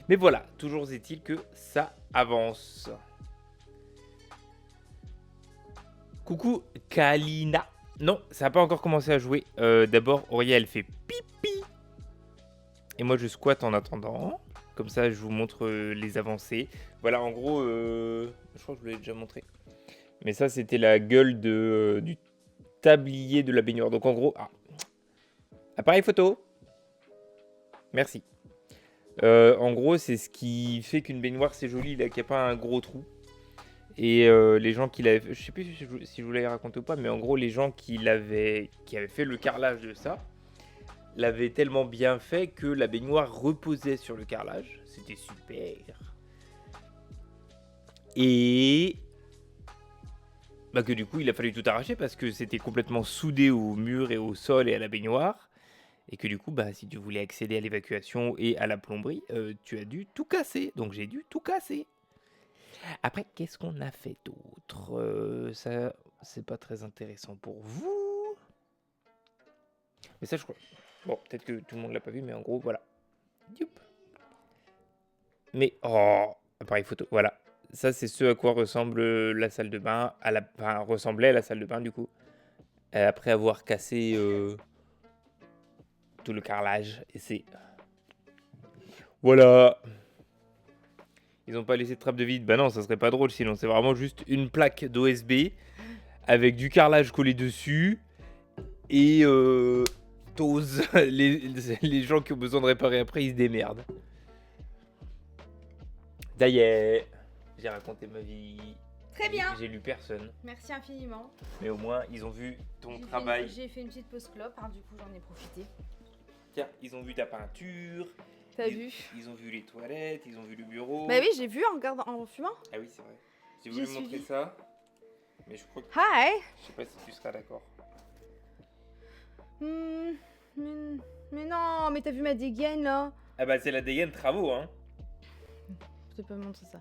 Mais voilà, toujours est-il que ça avance. Coucou Kalina. Non, ça n'a pas encore commencé à jouer. D'abord, Auria, elle fait pipi. Et moi, je squatte en attendant. Comme ça, je vous montre les avancées. Voilà, en gros, je crois que je vous l'ai déjà montré. Mais ça, c'était la gueule du tablier de la baignoire. Donc, en gros... Ah. Appareil photo. Merci. En gros, c'est ce qui fait qu'une baignoire, c'est joli, là, qu'il n'y a pas un gros trou. Et les gens qui l'avaient... Je sais plus si je vous l'avais raconté ou pas, mais en gros, les gens qui avaient fait le carrelage de ça, l'avaient tellement bien fait que la baignoire reposait sur le carrelage. C'était super. Et... Bah que du coup, il a fallu tout arracher parce que c'était complètement soudé au mur et au sol et à la baignoire. Et que du coup, bah, si tu voulais accéder à l'évacuation et à la plomberie, tu as dû tout casser. Donc j'ai dû tout casser. Après, qu'est-ce qu'on a fait d'autre? Ça, c'est pas très intéressant pour vous. Mais ça, je crois... Bon, peut-être que tout le monde l'a pas vu, mais en gros, voilà. Youp. Mais, oh, appareil photo, voilà. Ça, c'est ce à quoi ressemble la salle de bain, enfin, ressemblait à la salle de bain, du coup. Après avoir cassé tout le carrelage. Et c'est... Voilà. Ils n'ont pas laissé de trappe de vide. Bah non, ça serait pas drôle sinon. C'est vraiment juste une plaque d'OSB avec du carrelage collé dessus. Et t'oses. Les gens qui ont besoin de réparer après, ils se démerdent. D'ailleurs, j'ai raconté ma vie. Très bien. J'ai lu personne. Merci infiniment. Mais au moins, ils ont vu ton travail. J'ai fait une petite pause clope, hein, du coup j'en ai profité. Tiens, ils ont vu ta peinture. T'as vu? Ils ont vu les toilettes, ils ont vu le bureau. Bah oui, j'ai vu en fumant. Ah oui, c'est vrai. J'ai voulu montrer ça. Mais je crois que... Hi. Je sais pas si tu seras d'accord. Mais non, mais t'as vu ma dégaine là? Ah bah c'est la dégaine travaux, hein. Je peux pas montrer ça.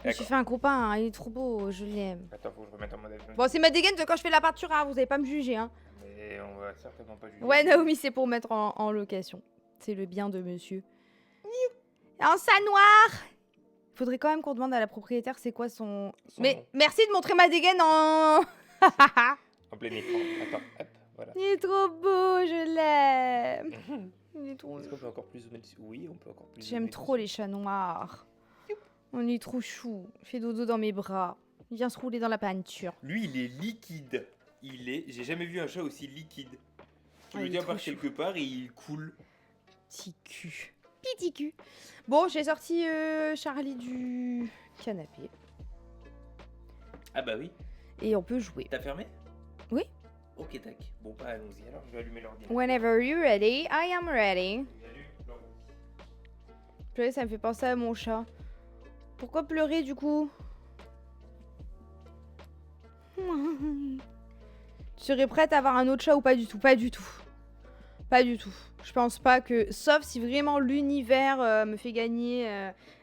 Je me suis fait un copain, hein, il est trop beau, je l'aime. Attends, faut que je remette en mode avion. Bon, c'est ma dégaine de quand je fais la peinture, hein, vous allez pas me juger, hein. Mais on va certainement pas juger. Ouais, Naomi, c'est pour mettre en location. C'est le bien de monsieur. En ça noir. Faudrait quand même qu'on demande à la propriétaire c'est quoi son... Mais nom. merci de montrer ma dégaine en... En plein écran. Attends, hop, voilà. Il est trop beau, je l'aime. Il est trop... Est-ce qu'on peut encore plus zoomer dessus? Oui, on peut encore plus J'aime zoomer trop les dessus. chats noirs. On est trop chou. Il fait dodo dans mes bras. Il vient se rouler dans la peinture. Lui, il est liquide. J'ai jamais vu un chat aussi liquide. Tu Ah, le il est tiens trop par chou. quelque part et il coule. Petit cul. Petit cul. Bon, j'ai sorti Charlie du canapé. Ah bah oui. Et on peut jouer. T'as fermé? Oui. Ok, tac. Bon, bah allons-y. Alors, je vais allumer l'ordinateur. Whenever you're ready, I am ready. Non. Pleurer, ça me fait penser à mon chat. Pourquoi pleurer du coup? Tu serais prête à avoir un autre chat ou pas du tout? Pas du tout. Pas du tout. Je pense pas que... Sauf si vraiment l'univers me fait gagner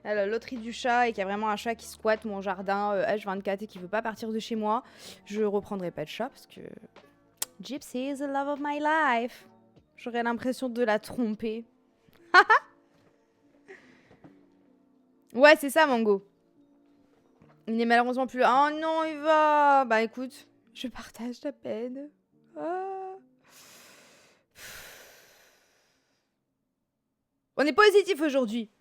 à la loterie du chat et qu'il y a vraiment un chat qui squatte mon jardin H24 et qui veut pas partir de chez moi, je reprendrai pas de chat parce que... Gypsy is the love of my life. J'aurais l'impression de la tromper. Ouais, c'est ça, Mango. Il n'est malheureusement plus là. Oh non, il va. Bah écoute, je partage la peine. Ah. On est positif aujourd'hui.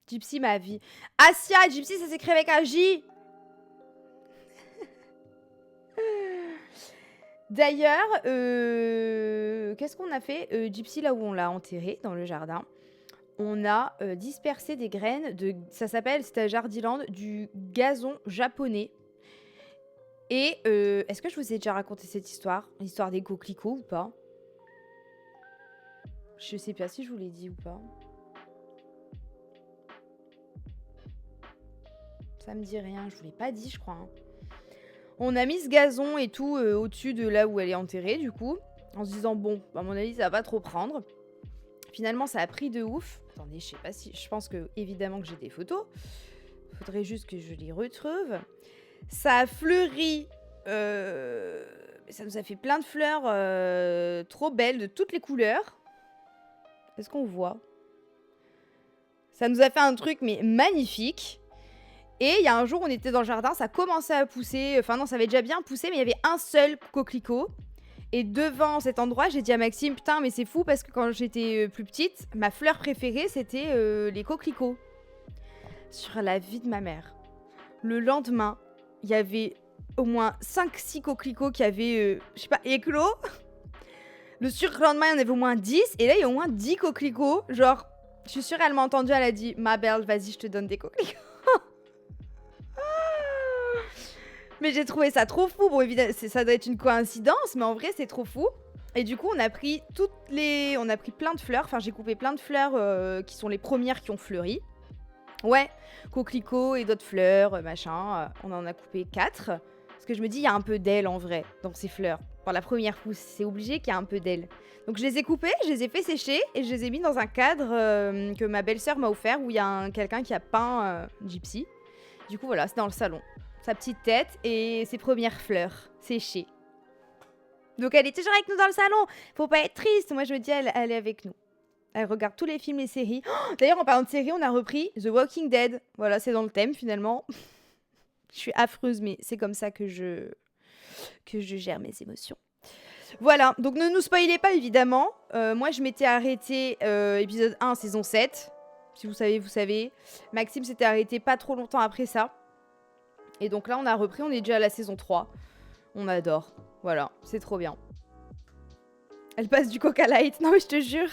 Gypsy, ma vie. Asia, Gypsy, ça s'écrit avec un J. D'ailleurs, qu'est-ce qu'on a fait Gypsy, là où on l'a enterré, dans le jardin, on a dispersé des graines de... Ça s'appelle, c'était à Jardiland, du gazon japonais. Et est-ce que je vous ai déjà raconté cette histoire? L'histoire des coquelicots ou pas? Je sais pas si je vous l'ai dit ou pas. Ça me dit rien, je vous l'ai pas dit, je crois. Hein. On a mis ce gazon et tout au-dessus de là où elle est enterrée, du coup. En se disant, bon, à mon avis, ça va pas trop prendre. Finalement, ça a pris de ouf. Attendez, je sais pas si... Je pense que, évidemment, que j'ai des photos. Faudrait juste que je les retrouve. Ça a fleuri. Ça nous a fait plein de fleurs trop belles, de toutes les couleurs. Est-ce qu'on voit? Ça nous a fait un truc, mais magnifique. Et il y a un jour, on était dans le jardin, ça commençait à pousser. Enfin non, ça avait déjà bien poussé, mais il y avait un seul coquelicot. Et devant cet endroit, j'ai dit à Maxime, putain, mais c'est fou parce que quand j'étais plus petite, ma fleur préférée, c'était les coquelicots. Sur la vie de ma mère. Le lendemain, il y avait au moins 5-6 coquelicots qui avaient, je sais pas, éclos. Le surlendemain, il y en avait au moins 10. Et là, il y a au moins 10 coquelicots. Genre, je suis sûre, elle m'a entendu, elle a dit, ma belle, vas-y, je te donne des coquelicots. Mais j'ai trouvé ça trop fou. Bon, évidemment, ça doit être une coïncidence, mais en vrai, c'est trop fou. Et du coup, on a pris plein de fleurs. Enfin, j'ai coupé plein de fleurs qui sont les premières qui ont fleuri. Ouais, coquelicots et d'autres fleurs, machin. On en a coupé 4. Parce que je me dis, il y a un peu d'ailes en vrai dans ces fleurs. Pour la première pousse, c'est obligé qu'il y a un peu d'ailes. Donc je les ai coupées, je les ai fait sécher et je les ai mis dans un cadre que ma belle-sœur m'a offert où il y a quelqu'un qui a peint Gypsy. Du coup, voilà, c'est dans le salon. Sa petite tête et ses premières fleurs séchées. Donc elle est toujours avec nous dans le salon. Faut pas être triste. Moi, je me dis, elle est avec nous. Elle regarde tous les films et séries. Oh, d'ailleurs, en parlant de séries, on a repris The Walking Dead. Voilà, c'est dans le thème finalement. Je suis affreuse, mais c'est comme ça que je gère mes émotions. Voilà, donc ne nous spoilez pas évidemment. Moi, je m'étais arrêtée épisode 1, saison 7. Si vous savez, vous savez. Maxime s'était arrêté pas trop longtemps après ça. Et donc là, on a repris, on est déjà à la saison 3. On adore. Voilà, c'est trop bien. Elle passe du Coca Light. Non mais je te jure.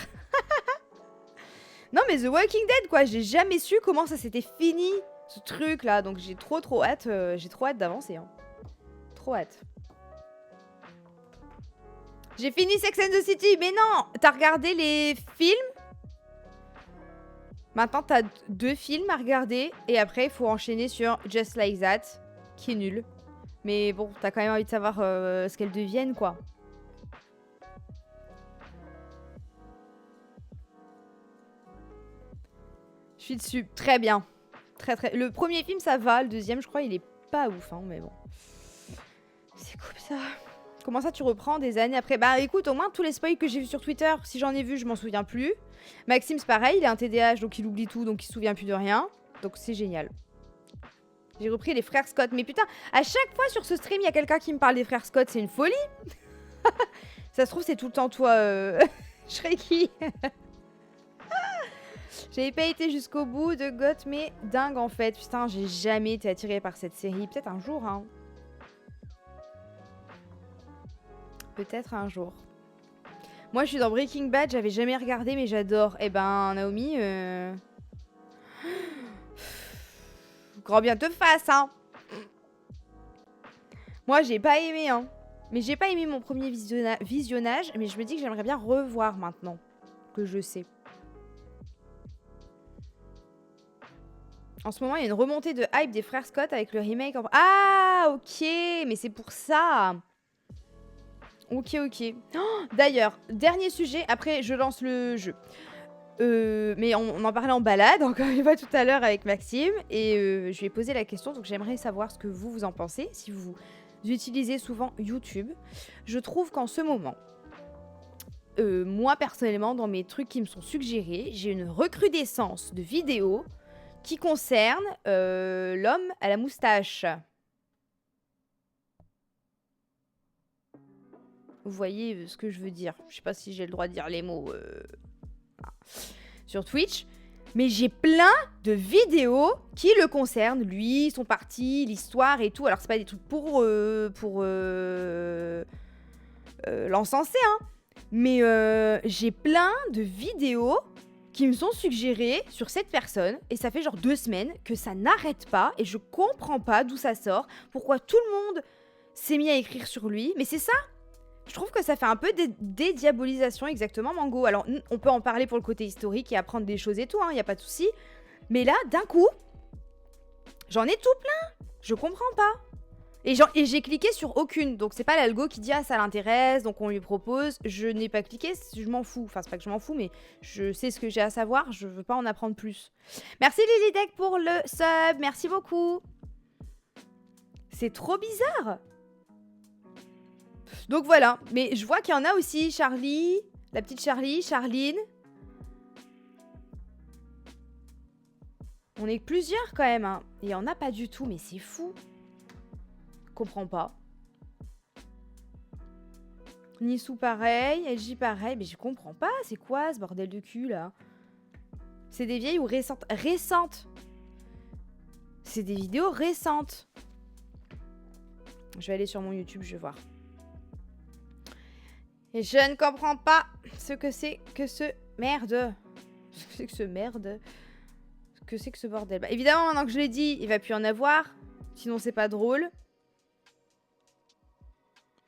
Non mais The Walking Dead, quoi. J'ai jamais su comment ça s'était fini, ce truc là. Donc j'ai trop hâte. J'ai trop hâte d'avancer. Hein. Trop hâte. J'ai fini Sex and the City. Mais non, t'as regardé les films? Maintenant, t'as 2 films à regarder. Et après, il faut enchaîner sur Just Like That, qui est nul. Mais bon, t'as quand même envie de savoir ce qu'elles deviennent, quoi. Je suis dessus. Très bien. Très. Le premier film, ça va. Le deuxième, je crois, il est pas ouf, hein, mais bon. C'est comme ça. Comment ça, tu reprends des années après? Bah écoute, au moins, tous les spoils que j'ai vus sur Twitter, si j'en ai vu, je m'en souviens plus. Maxime, c'est pareil, il a un TDAH, donc il oublie tout, donc il se souvient plus de rien. Donc c'est génial. J'ai repris les frères Scott. Mais putain, à chaque fois sur ce stream, il y a quelqu'un qui me parle des frères Scott. C'est une folie. Ça se trouve, c'est tout le temps toi Je serais qui? J'avais pas été jusqu'au bout de Goth, mais dingue en fait. Putain, j'ai jamais été attirée par cette série. Peut-être un jour, hein. Peut-être un jour. Moi, je suis dans Breaking Bad, j'avais jamais regardé, mais j'adore. Eh ben, Naomi, grand bien te fasse, hein. Moi, j'ai pas aimé, hein. Mais j'ai pas aimé mon premier visionnage, mais je me dis que j'aimerais bien revoir maintenant que je sais. En ce moment, il y a une remontée de hype des frères Scott avec le remake. Ah, ok, mais c'est pour ça. Ok, ok. Oh, d'ailleurs, dernier sujet, après je lance le jeu. Mais on en parlait en balade, encore une fois tout à l'heure avec Maxime, et je lui ai posé la question, donc j'aimerais savoir ce que vous en pensez, si vous utilisez souvent YouTube. Je trouve qu'en ce moment, moi personnellement, dans mes trucs qui me sont suggérés, j'ai une recrudescence de vidéos qui concernent l'homme à la moustache. Vous voyez ce que je veux dire. Je sais pas si j'ai le droit de dire les mots sur Twitch. Mais j'ai plein de vidéos qui le concernent. Lui, son parti, l'histoire et tout. Alors, c'est pas des trucs pour l'encenser, hein. Mais j'ai plein de vidéos qui me sont suggérées sur cette personne. Et ça fait genre 2 semaines que ça n'arrête pas. Et je comprends pas d'où ça sort. Pourquoi tout le monde s'est mis à écrire sur lui. Mais c'est ça. Je trouve que ça fait un peu dédiabolisation, exactement, Mango. Alors, on peut en parler pour le côté historique et apprendre des choses et tout, hein, y a pas de souci. Mais là, d'un coup, j'en ai tout plein. Je comprends pas. Et j'ai cliqué sur aucune. Donc, c'est pas l'algo qui dit « Ah, ça l'intéresse, donc on lui propose. » Je n'ai pas cliqué, je m'en fous. Enfin, c'est pas que je m'en fous, mais je sais ce que j'ai à savoir. Je veux pas en apprendre plus. Merci Lilydec pour le sub. Merci beaucoup. C'est trop bizarre. Donc voilà, mais je vois qu'il y en a aussi, Charlie, la petite Charlie, Charline. On est plusieurs quand même, hein. Et il y en a pas du tout, mais c'est fou. Comprends pas. Nissou pareil, LJ pareil, mais je comprends pas, c'est quoi ce bordel de cul là? C'est des vieilles ou récentes? Récentes. C'est des vidéos récentes. Je vais aller sur mon YouTube, je vais voir. Et je ne comprends pas ce que c'est que ce merde. Ce que c'est que ce merde. Ce que c'est que ce bordel. Bah, évidemment, maintenant que je l'ai dit, il va plus en avoir. Sinon, c'est pas drôle.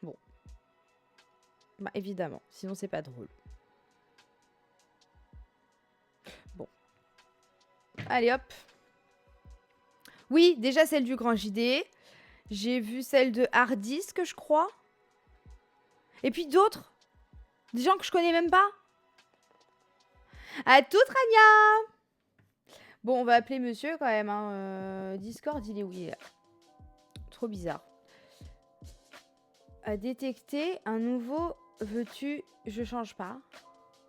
Bon. Bah, évidemment. Sinon, c'est pas drôle. Bon. Allez, hop. Oui, déjà celle du Grand JD. J'ai vu celle de Hardisk, je crois. Et puis d'autres. Des gens que je connais même pas. À toute, Rania. Bon, on va appeler monsieur quand même. Hein. Discord, il est où? Il est là. Trop bizarre. À détecter un nouveau... Veux-tu... Je change pas.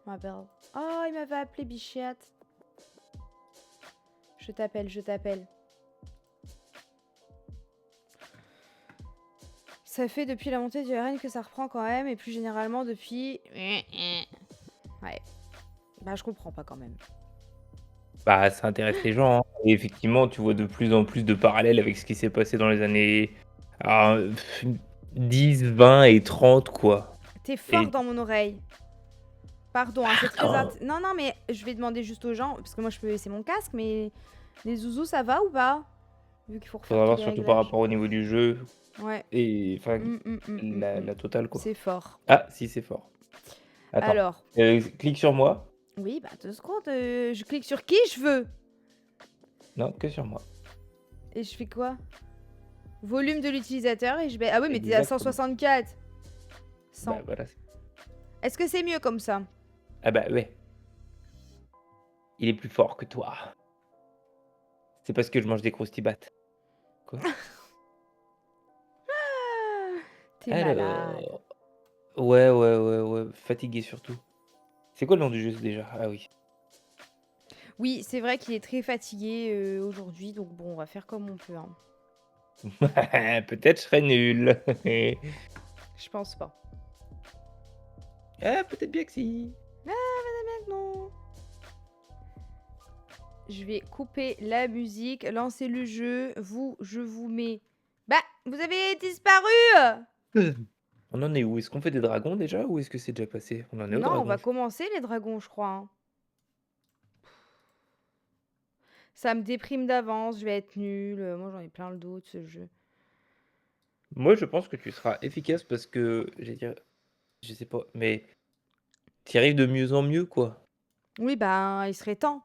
On m'appelle. Oh, il m'avait appelé Bichette. Je t'appelle, je t'appelle. Ça fait depuis la montée du RN que ça reprend quand même. Et plus généralement depuis... Ouais. Bah, je comprends pas quand même. Bah, ça intéresse les gens, hein. Et effectivement, tu vois de plus en plus de parallèles avec ce qui s'est passé dans les années 10, 20 et 30, quoi. T'es fort Et dans mon oreille. Pardon, hein, c'est très... Non, non, mais je vais demander juste aux gens, parce que moi, je peux laisser mon casque, mais... Les zouzous, ça va ou pas? Vu qu'il faut refaire faudra tous voir les surtout par réglages. rapport au niveau du jeu Ouais. et enfin la totale, quoi. C'est fort. Ah, si, c'est fort. Attends. Alors, Clique sur moi. oui, bah 2 secondes. Je clique sur qui je veux. Non, que sur moi. Et je fais quoi? Volume de l'utilisateur et je vais... Ah oui, mais t'es à Exactement. 164. 100. Bah voilà. Est-ce que c'est mieux comme ça? Ah bah ouais. Il est plus fort que toi. C'est parce que je mange des croustibates. Quoi? T'es malade. Alors... Ouais. Fatigué surtout. C'est quoi le nom du jeu déjà? Ah oui. Oui, c'est vrai qu'il est très fatigué aujourd'hui, donc bon, on va faire comme on peut. Hein. Peut-être je serais nul. Je pense pas. Ah, peut-être bien que si. maintenant. Je vais couper la musique, lancer le jeu. Vous, je vous mets... Bah, vous avez disparu! On en est où? Est-ce qu'on fait des dragons déjà ou est-ce que c'est déjà passé? On en est au Non, on dragon. va commencer les dragons, je crois. Hein. Ça me déprime d'avance, je vais être nulle. Moi, j'en ai plein le dos de ce jeu. Moi, je pense que tu seras efficace parce que, j'allais dire, je sais pas, mais tu arrives de mieux en mieux, quoi. Oui, bah, il serait temps.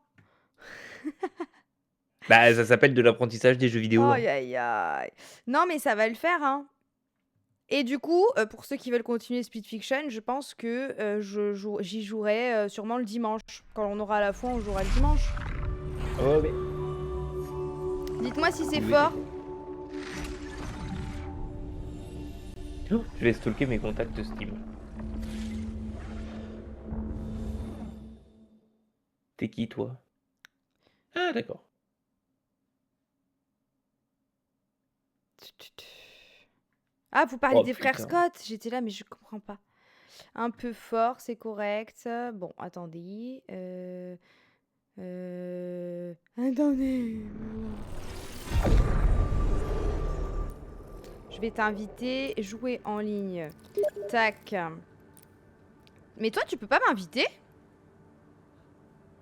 Bah, ça s'appelle de l'apprentissage des jeux vidéo. Hein. Aïe, aïe, aïe. Non, mais ça va le faire, hein. Et du coup, pour ceux qui veulent continuer Speed Fiction, je pense que j'y jouerai sûrement le dimanche. Quand on aura la foi, on jouera le dimanche. Oh, mais... Dites-moi si c'est Oui. fort. Oh, je vais stalker mes contacts Steam. T'es qui, toi? Ah, d'accord. Ah, vous parlez Oh, des frères putain. Scott. J'étais là, mais je comprends pas. Un peu fort, c'est correct. Bon, attendez. Attendez. Je vais t'inviter, jouer en ligne. Tac. Mais toi, tu peux pas m'inviter?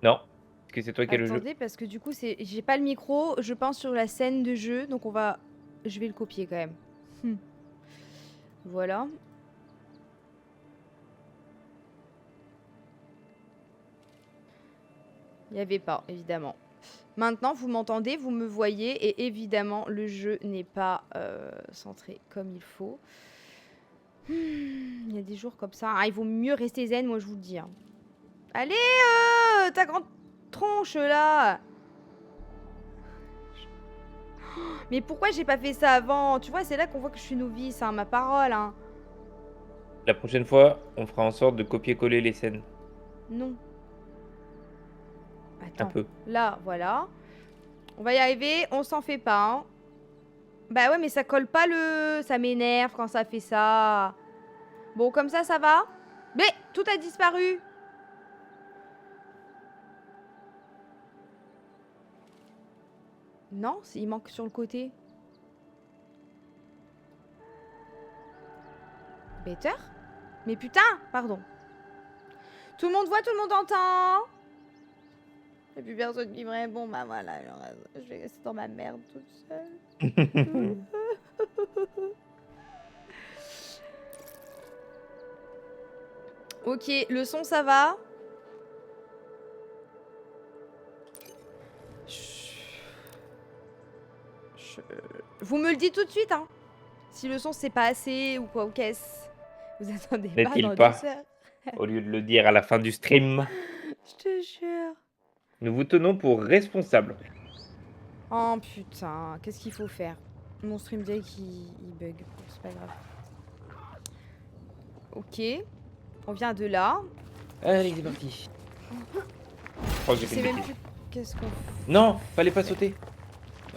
Non. Est-ce que c'est toi qui as le jeu? Attendez, parce que du coup, j'ai pas le micro. Je pense sur la scène de jeu, donc on va... Je vais le copier quand même. Voilà. Il n'y avait pas, évidemment. Maintenant, vous m'entendez, vous me voyez, et évidemment, le jeu n'est pas centré comme il faut. Il y a des jours comme ça. Ah, il vaut mieux rester zen, moi, je vous le dis. Hein. Allez, ta grande tronche, là. Mais pourquoi j'ai pas fait ça avant? Tu vois, c'est là qu'on voit que je suis novice, hein, ma parole. Hein. La prochaine fois, on fera en sorte de copier-coller les scènes. Non. Attends. Un peu. Là, voilà. On va y arriver, on s'en fait pas. Hein. Bah ouais, mais ça colle pas le... Ça m'énerve quand ça fait ça. Bon, comme ça va. Mais tout a disparu. Non, il manque sur le côté. Better? Mais putain, pardon. Tout le monde voit, tout le monde entend. Et puis personne qui me répond. Bah voilà, alors, je vais rester dans ma merde toute seule. Ok, le son ça va. Vous me le dites tout de suite, hein. Si le son c'est pas assez ou quoi ou qu'est-ce. Vous attendez pas N'est-il dans pas 2 heures. Au lieu de le dire à la fin du stream, Je te jure. nous vous tenons pour responsables. Oh putain, qu'est-ce qu'il faut faire? Mon stream deck il bug, c'est pas grave. Ok, on vient de là. Allez, c'est parti. Oh, Je j'ai fait sais une même bêtise. plus qu'est-ce qu'on fait. Non, fallait pas sauter.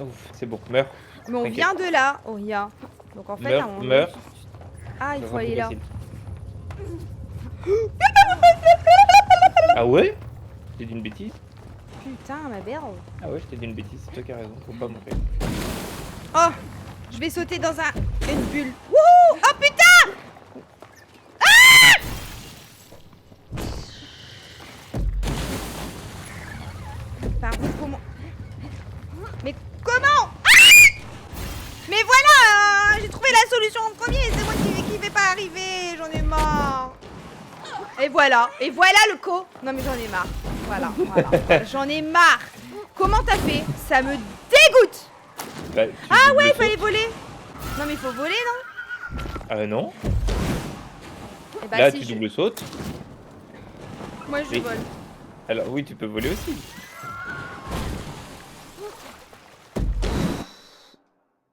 Ouf, c'est bon, meurs. Mais on T'inquiète. vient de là, Auria. Donc en fait, Meurs, on... meurs. Ah, il Ça faut sera aller plus là. facile. Ah ouais? Je t'ai dit une bêtise? Putain, ma berle. Ah ouais, je t'ai dit une bêtise, c'est toi qui as raison, faut pas mourir. Oh, je vais sauter dans une bulle. Wouhou! Oh putain! Par où, comment? Mais comment? Mais voilà! J'ai trouvé la solution en premier, c'est moi qui vais pas arriver, j'en ai marre. Et voilà le co. Non mais j'en ai marre. Voilà. J'en ai marre. Comment t'as fait? Ça me dégoûte. Bah, Ah ouais, il fallait voler. Non mais il faut voler, non? Non. Eh bah, Là, si tu je- double sautes. Moi je Oui. vole. Alors oui, tu peux voler aussi.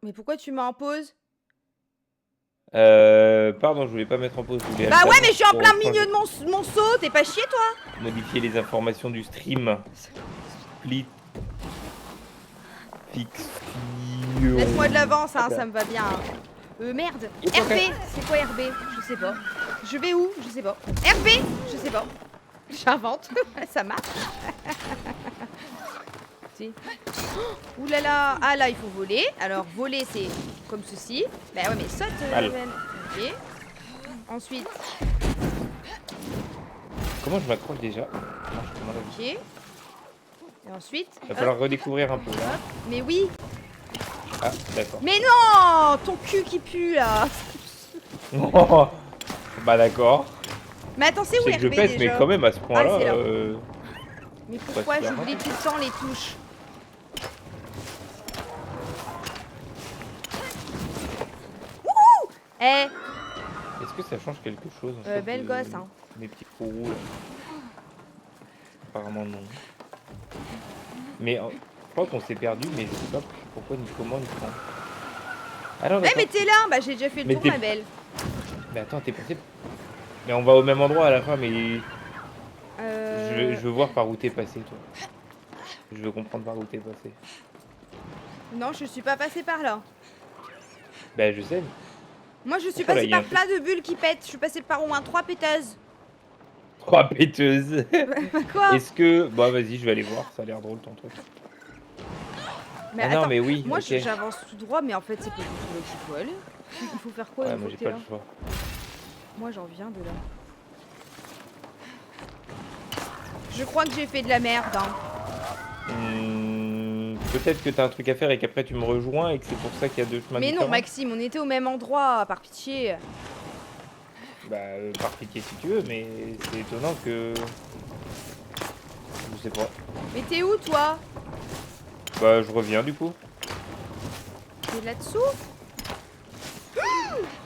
Mais pourquoi tu m'en poses? Pardon, je voulais pas mettre en pause. Je voulais Bah ouais, alterner mais je suis en pour plein changer- milieu de mon saut, t'es pas chier toi? Modifier les informations du stream. Split. Fiction. Laisse-moi de l'avance, hein, Ok. ça me va bien. Merde. Ok. RB, c'est quoi RB? Je sais pas. Je vais où? Je sais pas. RB? Je sais pas. J'invente, ça marche. Si. Ouh là là, ah là il faut voler. Alors voler c'est comme ceci. Bah ouais mais saute Ben. Ok. Ensuite. Comment je m'accroche déjà? Non, je commande Ok. Et ensuite. Il va falloir redécouvrir un peu là. Hop. Mais oui. Ah, d'accord. Mais non, ton cul qui pue là. Bah d'accord. Mais attends, c'est Je où sais que je RP pète, mais déjà? quand même à ce point-là. Ah, c'est là. Mais pourquoi Pas super j'oublie tout le temps les touches? Wouhou! Eh, Est-ce que ça change quelque chose en fait, belle de gosse, hein. mes petits trous roux là? Apparemment non. Mais je crois qu'on s'est perdu, mais je sais pas pourquoi ni comment ni quand. Alors, Eh, mais t'es là! Bah, j'ai déjà fait le Mais tour, t'es- ma belle. Mais attends, t'es passé. Mais on va au même endroit à la fin, mais je veux voir par où t'es passé, toi. Je veux comprendre par où t'es passé. Non, je suis pas passée par là. Bah je sais. Moi, je suis Oh là, passée y a par un plein de bulles qui pètent. Je suis passée par au moins 3 péteuses. 3 péteuses. Quoi? Est-ce que... Bah vas-y, je vais aller voir, ça a l'air drôle ton truc. Mais Ah attends, non, mais oui, moi, ok. j'avance tout droit, mais en fait, c'est pas du tout là qu'il faut aller. Il faut faire quoi Ouais, une moi fois j'ai que pas t'es le là? choix. Moi, j'en viens de là. Je crois que j'ai fait de la merde, hein. Peut-être que t'as un truc à faire et qu'après tu me rejoins et que c'est pour ça qu'il y a deux chemins Mais non, différents. Maxime, on était au même endroit, par pitié. Bah par pitié si tu veux, mais c'est étonnant que... Je sais pas. Mais t'es où, toi? Bah je reviens du coup. T'es là-dessous?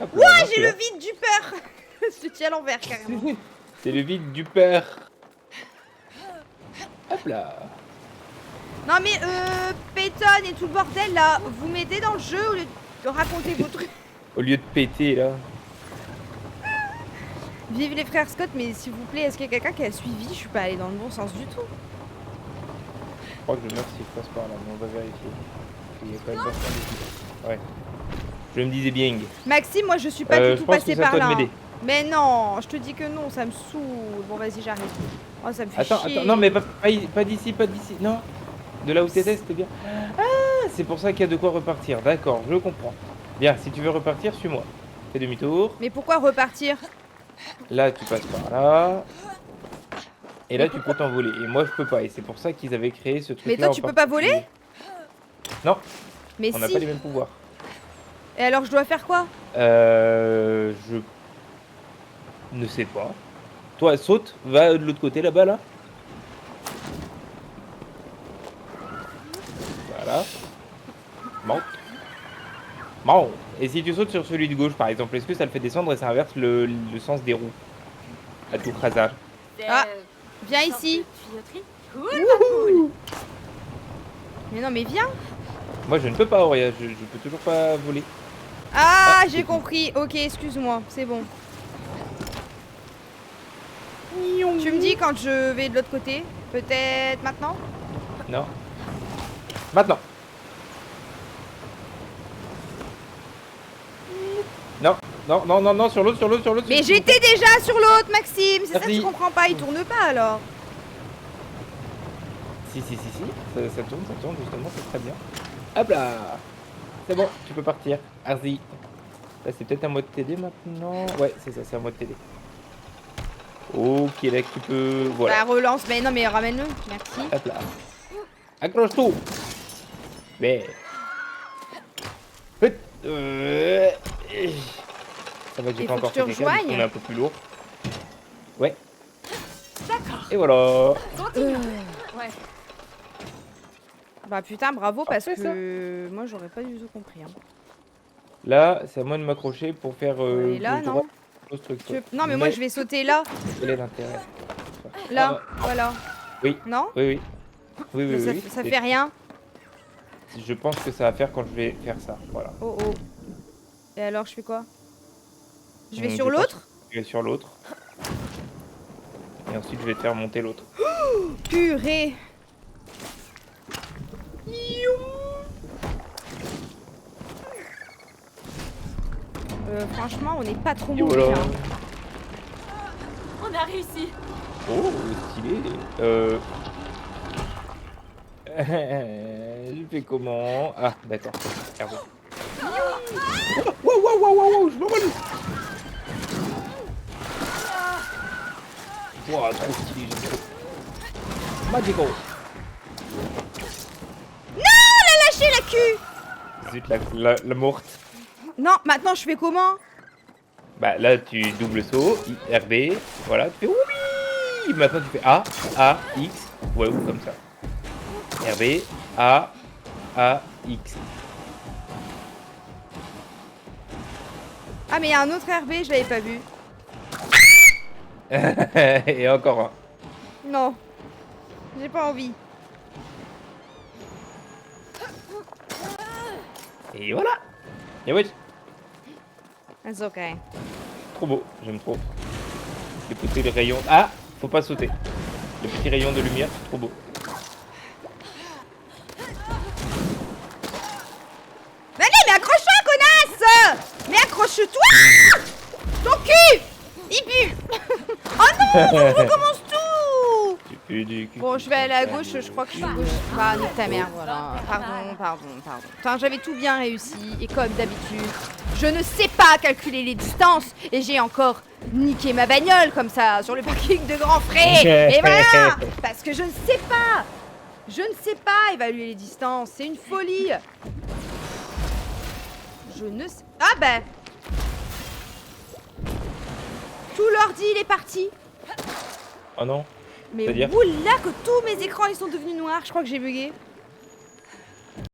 Hop là, Ouah, non, j'ai c'est le là. vide du peur. Je te tiens à l'envers, carrément. C'est le vide du père. Hop là. Non mais Peyton et tout le bordel là, vous m'aidez dans le jeu au lieu de raconter vos trucs. Au lieu de péter là. Vive les frères Scott, mais s'il vous plaît, est-ce qu'il y a quelqu'un qui a suivi? Je suis pas allée dans le bon sens du tout. Je crois que je meurs si je passe par là, mais on va vérifier. Il y a quand même vachement de... Ouais. Je me disais bien. Maxime, moi je suis pas du je tout pense que passée c'est à par toi de là. m'aider. Hein. Mais non, je te dis que non, ça me saoule. Bon vas-y, j'arrête. Oh, ça me fait chier. Attends, non mais pas d'ici, pas d'ici, non. De là où t'étais, c'était bien. Ah, c'est pour ça qu'il y a de quoi repartir, d'accord, je comprends. Bien, si tu veux repartir, suis-moi. Fais demi-tour. Mais pourquoi repartir? Là, tu passes par là. Et là, tu peux t'envoler. Et moi, je peux pas. Et c'est pour ça qu'ils avaient créé ce truc-là. Mais toi, en tu peux pas particulier. voler? Non, Mais on n'a si. pas les mêmes pouvoirs. Et alors, je dois faire quoi? Je ne sais pas. Toi, saute, va de l'autre côté là-bas, là. Voilà. Monte. Monte. Et si tu sautes sur celui de gauche, par exemple, est-ce que ça le fait descendre et ça inverse le sens des roues? À tout hasard. Ah, viens ici. Mais non, mais viens. Moi, je ne peux pas, Auria. Je peux toujours pas voler. Ah, Ah, j'ai c'est compris. Ok, excuse-moi, c'est bon. Tu me dis quand je vais de l'autre côté? Peut-être maintenant? Non. Maintenant. Non, non, non, non, non, sur l'autre, sur l'autre, sur l'autre. Mais j'étais déjà sur l'autre, Maxime. C'est ça que Merci. tu comprends pas. Il tourne pas alors. Si, si, si, si. Ça tourne, justement, c'est très bien. Hop là. C'est bon, tu peux partir. Vas-y. Là, c'est peut-être à moi de t'aider maintenant. Ouais, c'est ça, c'est à moi de t'aider. Ok, là, tu peux... Voilà. Bah, relance. Mais non, mais ramène-le. Merci. Hop là. Accroche tout. Mais... Ça va que j'ai Il pas faut encore que tu fait caca, du coup, rejoignes. on est un peu plus lourd. Ouais. Et voilà. Ouais. Bah putain, bravo parce Parfait, que moi j'aurais pas du tout compris. Hein. Là, c'est à moi de m'accrocher pour faire Et là, gauche, droite, non. l'autre truc. Non, mais moi je vais sauter là. Quel est l'intérêt? Là, Ah, voilà. oui. Non? Oui, oui. Oui, Mais oui, ça, oui. ça fait rien. Je pense que ça va faire quand je vais faire ça. Voilà. Oh oh. Et alors, je fais quoi? Je vais Je sur pense l'autre? Je vais sur l'autre. Et ensuite, je vais te faire monter l'autre. Purée. Franchement, on n'est pas trop Et mauvais. voilà. Hein. On a réussi. Oh, stylé. Je fais comment? Ah, d'accord. Regardez. Wow, wow, wow, wow, wow, je m'envole. Wow, trop stylé, j'aime trop. Magical. Lâchez la cul. Zut, la morte. Non, maintenant je fais comment? Bah là, tu double saut, RB, voilà, tu fais oui. Maintenant, tu fais A, X, ouais, ou comme ça. RB, A, X. Ah mais il y a un autre RB, je l'avais pas vu. Et encore un. Non, j'ai pas envie. Et voilà. Et ouais, It's okay. trop beau, j'aime trop. Les petits rayons. Ah, faut pas sauter. Le petit rayon de lumière, c'est trop beau. Mais allez, mais accroche-toi, connasse! Mais accroche-toi! Ton cul! Il pue! Oh non, on recommence tout! Tu pues du cul. Bon, je vais aller à gauche, je crois que je suis gauche. Bah, nique ta mère, voilà. Pardon. Putain, j'avais tout bien réussi, et comme d'habitude, je ne sais pas calculer les distances, et j'ai encore niqué ma bagnole, comme ça, sur le parking de Grand Frais! Et voilà! Parce que je ne sais pas! Je ne sais pas évaluer les distances, c'est une folie! Je ne sais... Ah ben... Tout l'ordi, il est parti. Oh non. Mais C'est-à-dire oula que tous mes écrans, ils sont devenus noirs. Je crois que j'ai bugué.